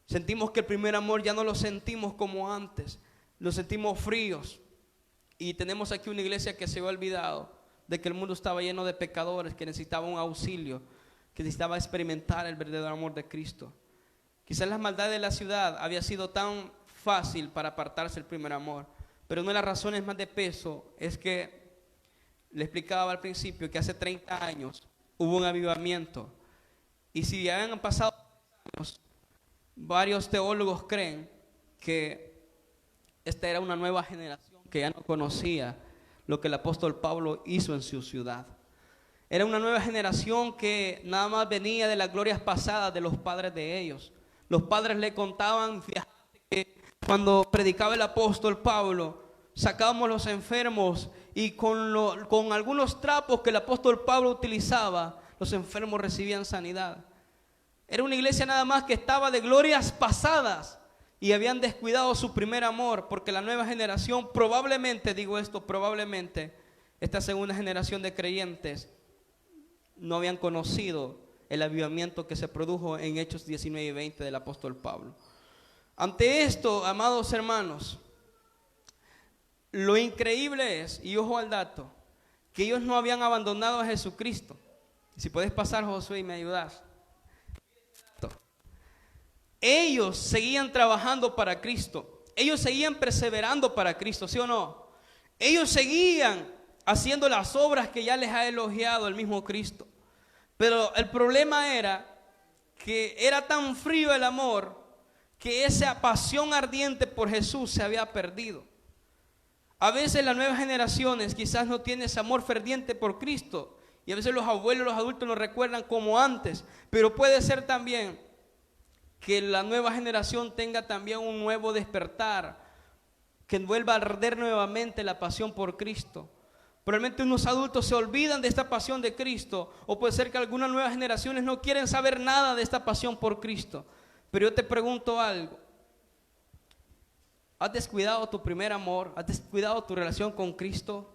Sentimos que el primer amor ya no lo sentimos como antes. Lo sentimos fríos. Y tenemos aquí una iglesia que se había olvidado de que el mundo estaba lleno de pecadores, que necesitaba un auxilio, que necesitaba experimentar el verdadero amor de Cristo. Quizás la maldad de la ciudad había sido tan fácil para apartarse del primer amor. Pero una de las razones más de peso es que le explicaba al principio que hace 30 años hubo un avivamiento. Y si ya han pasado años, varios teólogos creen que esta era una nueva generación que ya no conocía lo que el apóstol Pablo hizo en su ciudad. Era una nueva generación que nada más venía de las glorias pasadas de los padres de ellos. Los padres le contaban, fíjate, que cuando predicaba el apóstol Pablo, sacábamos los enfermos y con algunos trapos que el apóstol Pablo utilizaba, los enfermos recibían sanidad. Era una iglesia nada más que estaba de glorias pasadas y habían descuidado su primer amor, porque la nueva generación probablemente, digo esto, probablemente esta segunda generación de creyentes no habían conocido el avivamiento que se produjo en Hechos 19 y 20 del apóstol Pablo. Ante esto, amados hermanos, lo increíble es, y ojo al dato, que ellos no habían abandonado a Jesucristo. Si puedes pasar, Josué, y me ayudas. Ellos seguían trabajando para Cristo. Ellos seguían perseverando para Cristo, ¿sí o no? Ellos seguían haciendo las obras que ya les ha elogiado el mismo Cristo. Pero el problema era que era tan frío el amor que esa pasión ardiente por Jesús se había perdido. A veces las nuevas generaciones quizás no tienen ese amor ferviente por Cristo, y a veces los abuelos, los adultos nos recuerdan como antes, pero puede ser también que la nueva generación tenga también un nuevo despertar, que vuelva a arder nuevamente la pasión por Cristo. Probablemente unos adultos se olvidan de esta pasión de Cristo, o puede ser que algunas nuevas generaciones no quieren saber nada de esta pasión por Cristo. Pero yo te pregunto algo: ¿has descuidado tu primer amor? ¿Has descuidado tu relación con Cristo?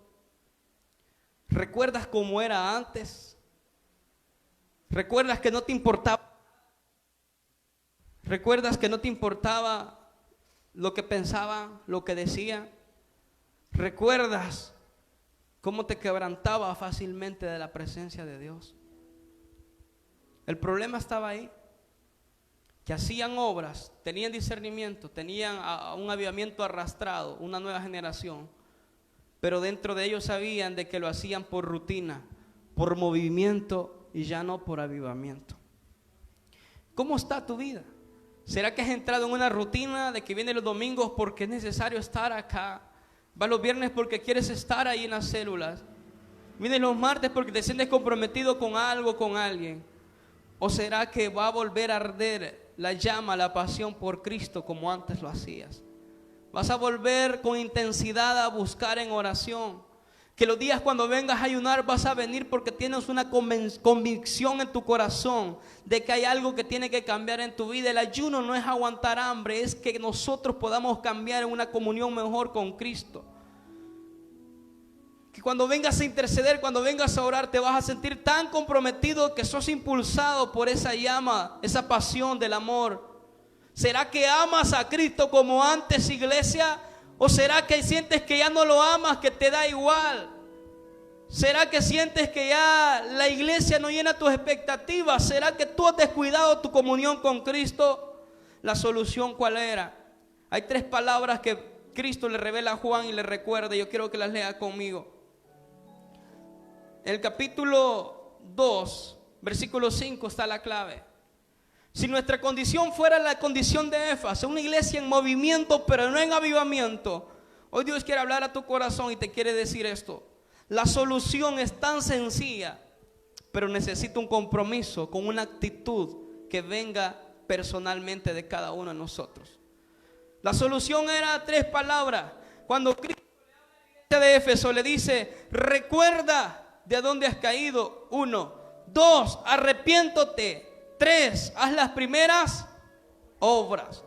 ¿Recuerdas cómo era antes? ¿Recuerdas que no te importaba? ¿Recuerdas que no te importaba lo que pensaba, lo que decía? ¿Recuerdas cómo te quebrantaba fácilmente de la presencia de Dios? El problema estaba ahí, que hacían obras, tenían discernimiento, tenían un avivamiento arrastrado, una nueva generación, pero dentro de ellos sabían de que lo hacían por rutina, por movimiento y ya no por avivamiento. ¿Cómo está tu vida? ¿Será que has entrado en una rutina de que vienes los domingos porque es necesario estar acá? Vas los viernes porque quieres estar ahí en las células. Vienes los martes porque te sientes comprometido con algo, con alguien. ¿O será que va a volver a arder la llama, la pasión por Cristo como antes lo hacías? Vas a volver con intensidad a buscar en oración. Que los días cuando vengas a ayunar vas a venir porque tienes una convicción en tu corazón de que hay algo que tiene que cambiar en tu vida. El ayuno no es aguantar hambre, es que nosotros podamos cambiar en una comunión mejor con Cristo. Que cuando vengas a interceder, cuando vengas a orar, te vas a sentir tan comprometido que sos impulsado por esa llama, esa pasión del amor. ¿Será que amas a Cristo como antes, iglesia? ¿O será que sientes que ya no lo amas, que te da igual? ¿Será que sientes que ya la iglesia no llena tus expectativas? ¿Será que tú has descuidado tu comunión con Cristo? La solución, ¿cuál era? Hay 3 palabras que Cristo le revela a Juan y le recuerda. Yo quiero que las lea conmigo. En el capítulo 2, versículo 5 está la clave. Si nuestra condición fuera la condición de Éfeso, una iglesia en movimiento pero no en avivamiento, hoy Dios quiere hablar a tu corazón y te quiere decir esto: la solución es tan sencilla, pero necesita un compromiso con una actitud que venga personalmente de cada uno de nosotros. La solución era 3 palabras. Cuando Cristo le habla a la iglesia de Éfeso, le dice: recuerda de dónde has caído. 1, 2, arrepiéntate. 3, haz las primeras obras.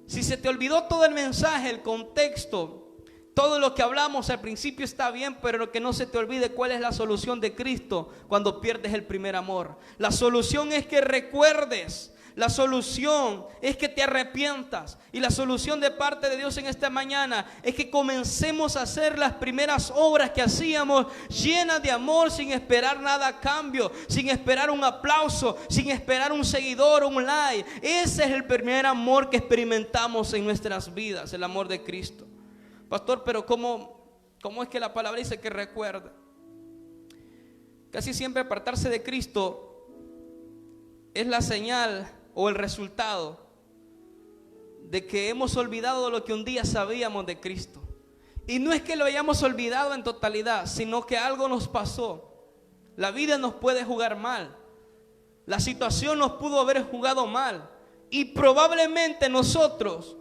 Si se te olvidó todo el mensaje, el contexto, todo lo que hablamos al principio está bien, pero que no se te olvide cuál es la solución de Cristo cuando pierdes el primer amor. La solución es que recuerdes. La solución es que te arrepientas. Y la solución de parte de Dios en esta mañana es que comencemos a hacer las primeras obras que hacíamos, llenas de amor, sin esperar nada a cambio, sin esperar un aplauso, sin esperar un seguidor, un like. Ese es el primer amor que experimentamos en nuestras vidas, el amor de Cristo. Pastor, pero ¿cómo es que la palabra dice que recuerda? Casi siempre apartarse de Cristo es la señal o el resultado de que hemos olvidado lo que un día sabíamos de Cristo. Y no es que lo hayamos olvidado en totalidad, sino que algo nos pasó. La vida nos puede jugar mal. La situación nos pudo haber jugado mal. Y probablemente nosotros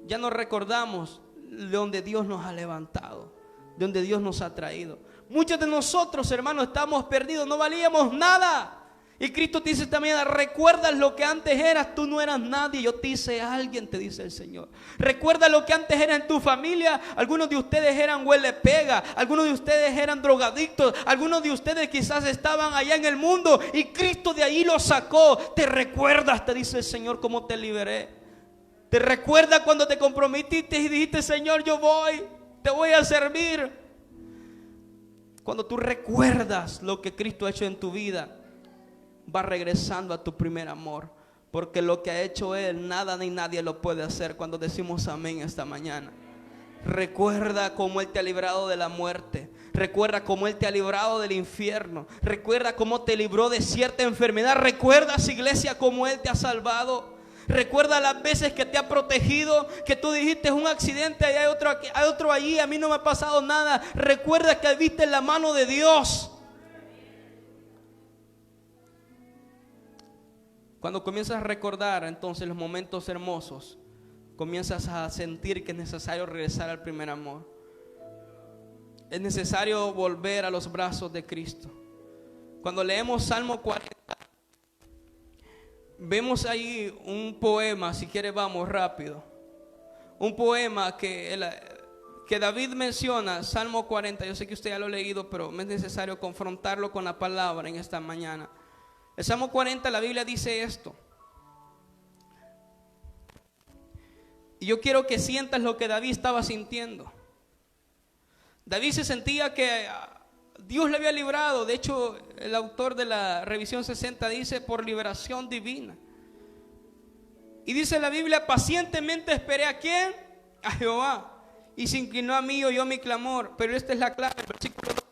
ya no recordamos de donde Dios nos ha levantado, de donde Dios nos ha traído. Muchos de nosotros, hermanos, estamos perdidos, no valíamos nada. Y Cristo te dice también: recuerda lo que antes eras, tú no eras nadie, yo te hice alguien, te dice el Señor. Recuerda lo que antes era en tu familia. Algunos de ustedes eran huele pega, algunos de ustedes eran drogadictos, algunos de ustedes quizás estaban allá en el mundo y Cristo de ahí los sacó. Te recuerdas, te dice el Señor, cómo te liberé. Te recuerda cuando te comprometiste y dijiste: Señor, yo voy, te voy a servir. Cuando tú recuerdas lo que Cristo ha hecho en tu vida, va regresando a tu primer amor, porque lo que ha hecho Él, nada ni nadie lo puede hacer. Cuando decimos amén esta mañana, recuerda cómo Él te ha librado de la muerte. Recuerda cómo Él te ha librado del infierno. Recuerda cómo te libró de cierta enfermedad. Recuerdas, iglesia, cómo Él te ha salvado. Recuerda las veces que te ha protegido, que tú dijiste: es un accidente, hay otro allí, a mí no me ha pasado nada. Recuerda que viste la mano de Dios. Cuando comienzas a recordar entonces los momentos hermosos, comienzas a sentir que es necesario regresar al primer amor. Es necesario volver a los brazos de Cristo. Cuando leemos Salmo 40, vemos ahí un poema, si quiere vamos rápido. Un poema que David menciona, Salmo 40. Yo sé que usted ya lo ha leído, pero es necesario confrontarlo con la palabra en esta mañana. El Salmo 40, la Biblia dice esto. Y yo quiero que sientas lo que David estaba sintiendo. David se sentía que Dios le había librado. De hecho, el autor de la revisión 60 dice: por liberación divina. Y dice la Biblia: pacientemente esperé ¿a quién? A Jehová. Y se inclinó a mí y oyó mi clamor. Pero esta es la clave, el versículo 2.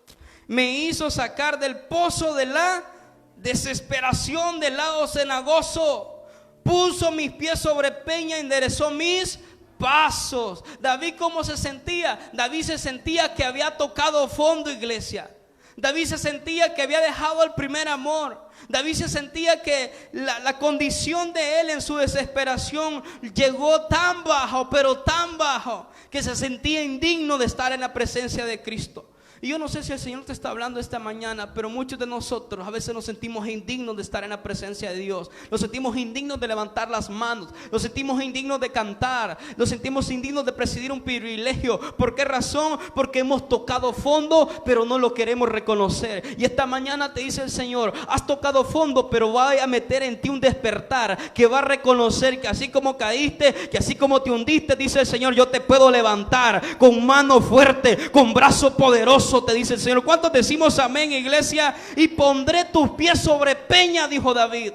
Me hizo sacar del pozo de la desesperación, del lado cenagoso. Puso mis pies sobre peña, enderezó mis pasos. David, ¿cómo se sentía? David se sentía que había tocado fondo, iglesia. David se sentía que había dejado el primer amor. David se sentía que la condición de él en su desesperación llegó tan bajo, pero tan bajo, que se sentía indigno de estar en la presencia de Cristo. Y yo no sé si el Señor te está hablando esta mañana, pero muchos de nosotros a veces nos sentimos indignos de estar en la presencia de Dios. Nos sentimos indignos de levantar las manos. Nos sentimos indignos de cantar. Nos sentimos indignos de presidir un privilegio. ¿Por qué razón? Porque hemos tocado fondo, pero no lo queremos reconocer. Y esta mañana te dice el Señor: has tocado fondo, pero va a meter en ti un despertar que va a reconocer que así como caíste, que así como te hundiste, dice el Señor, yo te puedo levantar con mano fuerte, con brazo poderoso, te dice el Señor. ¿Cuántos decimos amén, iglesia? Y pondré tus pies sobre peña, dijo David.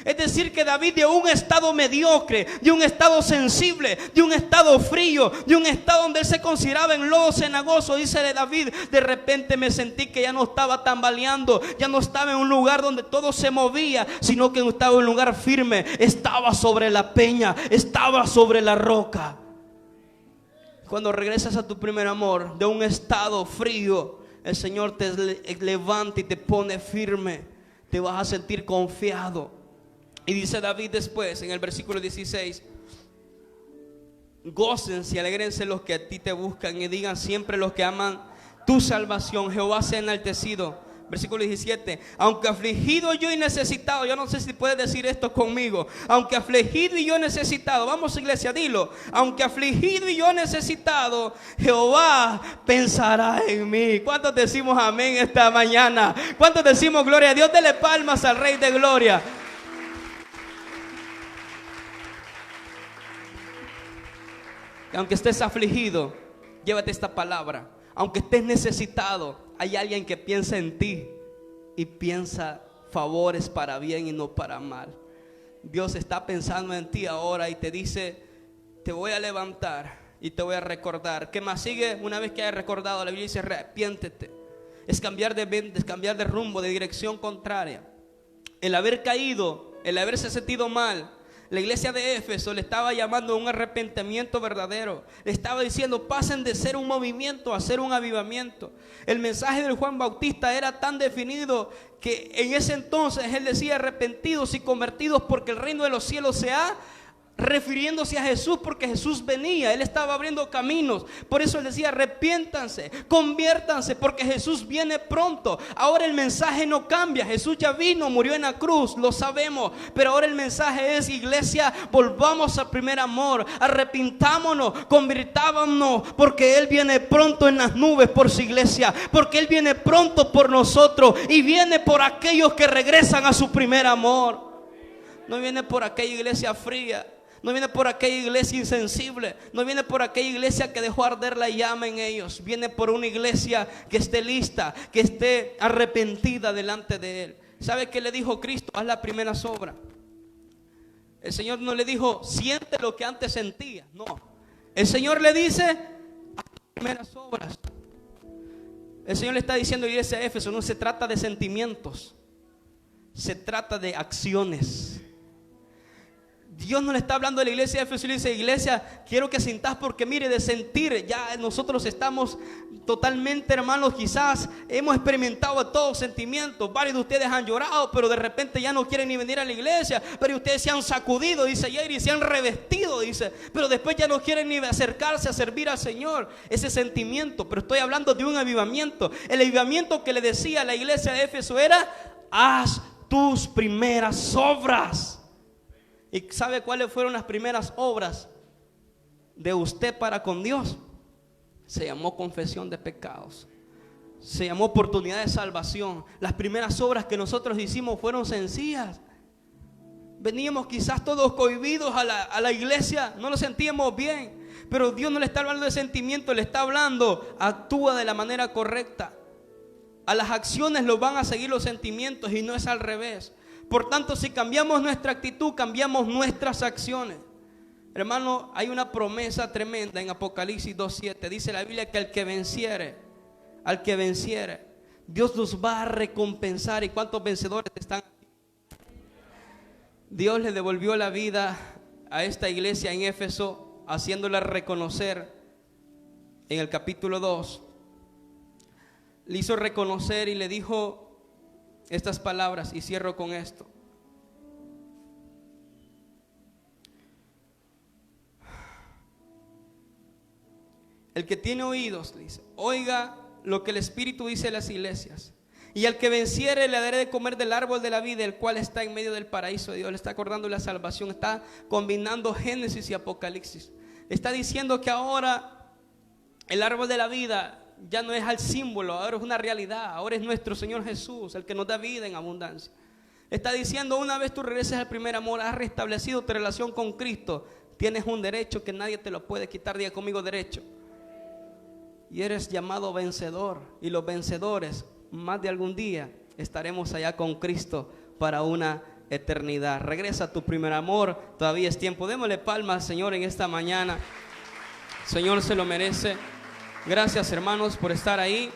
Es decir, que David, de un estado mediocre, de un estado sensible, de un estado frío, de un estado donde él se consideraba en lodo cenagoso, dice de David: de repente me sentí que ya no estaba tambaleando, ya no estaba en un lugar donde todo se movía, sino que estaba en un lugar firme. Estaba sobre la peña, estaba sobre la roca. Cuando regresas a tu primer amor, de un estado frío, el Señor te levanta y te pone firme. Te vas a sentir confiado. Y dice David después en el versículo 16: gócense y alégrense los que a ti te buscan, y digan siempre los que aman tu salvación: Jehová sea enaltecido. Versículo 17: aunque afligido yo y necesitado. Yo no sé si puedes decir esto conmigo. Aunque afligido y yo necesitado. Vamos, iglesia, dilo. Aunque afligido y yo necesitado, Jehová pensará en mí. ¿Cuántos decimos amén esta mañana? ¿Cuántos decimos gloria a Dios? Dele palmas al Rey de Gloria. Aunque estés afligido, llévate esta palabra. Aunque estés necesitado, hay alguien que piensa en ti y piensa favores para bien y no para mal. Dios está pensando en ti ahora y te dice: te voy a levantar y te voy a recordar. ¿Qué más sigue? Una vez que hayas recordado, la Biblia dice: arrepiéntete. Es cambiar de rumbo, de dirección contraria. El haber caído, el haberse sentido mal, La iglesia de Éfeso le estaba llamando a un arrepentimiento verdadero. Le estaba diciendo, pasen de ser un movimiento a ser un avivamiento. El mensaje del Juan Bautista era tan definido que en ese entonces él decía, arrepentidos y convertidos porque el reino de los cielos se ha, refiriéndose a Jesús, porque Jesús venía, Él estaba abriendo caminos. Por eso Él decía, arrepiéntanse, conviértanse, porque Jesús viene pronto. Ahora el mensaje no cambia. Jesús ya vino, murió en la cruz, lo sabemos, pero ahora el mensaje es, iglesia, volvamos al primer amor, arrepintámonos, convirtámonos, porque Él viene pronto en las nubes por su iglesia, porque Él viene pronto por nosotros y viene por aquellos que regresan a su primer amor. No viene por aquella iglesia fría, no viene por aquella iglesia insensible, no viene por aquella iglesia que dejó arder la llama en ellos. Viene por una iglesia que esté lista, que esté arrepentida delante de Él. ¿Sabe qué le dijo Cristo? Haz las primeras obras. El Señor no le dijo, siente lo que antes sentía. No, el Señor le dice, haz las primeras obras. El Señor le está diciendo a la iglesia de Éfeso, no se trata de sentimientos, se trata de acciones. Dios no le está hablando a la iglesia de Éfeso y le dice, iglesia, quiero que sintas, porque mire, de sentir, ya nosotros estamos totalmente, hermanos, quizás hemos experimentado todos sentimientos. Varios de ustedes han llorado, pero de repente ya no quieren ni venir a la iglesia. Pero ustedes se han sacudido, dice Yairi, se han revestido, dice, pero después ya no quieren ni acercarse a servir al Señor. Ese sentimiento, pero estoy hablando de un avivamiento. El avivamiento que le decía a la iglesia de Éfeso era, haz tus primeras obras. ¿Y sabe cuáles fueron las primeras obras de usted para con Dios? Se llamó confesión de pecados, se llamó oportunidad de salvación. Las primeras obras que nosotros hicimos fueron sencillas. Veníamos quizás todos cohibidos a la iglesia, no nos sentíamos bien, pero Dios no le está hablando de sentimiento, le está hablando, actúa de la manera correcta. A las acciones lo van a seguir los sentimientos y no es al revés. Por tanto, si cambiamos nuestra actitud, cambiamos nuestras acciones. Hermano, hay una promesa tremenda en Apocalipsis 2:7. Dice la Biblia que al que venciere, Dios los va a recompensar. ¿Y cuántos vencedores están aquí? Dios le devolvió la vida a esta iglesia en Éfeso, haciéndola reconocer en el capítulo 2. Le hizo reconocer y le dijo estas palabras, y cierro con esto. El que tiene oídos, dice, oiga lo que el Espíritu dice a las iglesias. Y al que venciere le daré de comer del árbol de la vida, el cual está en medio del paraíso de Dios. Le está acordando la salvación, está combinando Génesis y Apocalipsis. Está diciendo que ahora el árbol de la vida ya no es al símbolo, ahora es una realidad. Ahora es nuestro Señor Jesús, el que nos da vida en abundancia. Está diciendo, una vez tú regreses al primer amor, has restablecido tu relación con Cristo, tienes un derecho que nadie te lo puede quitar. Diga conmigo, derecho. Y eres llamado vencedor. Y los vencedores, más de algún día, estaremos allá con Cristo para una eternidad. Regresa a tu primer amor, todavía es tiempo. Démosle palmas al Señor en esta mañana. Señor se lo merece. Gracias, hermanos, por estar ahí.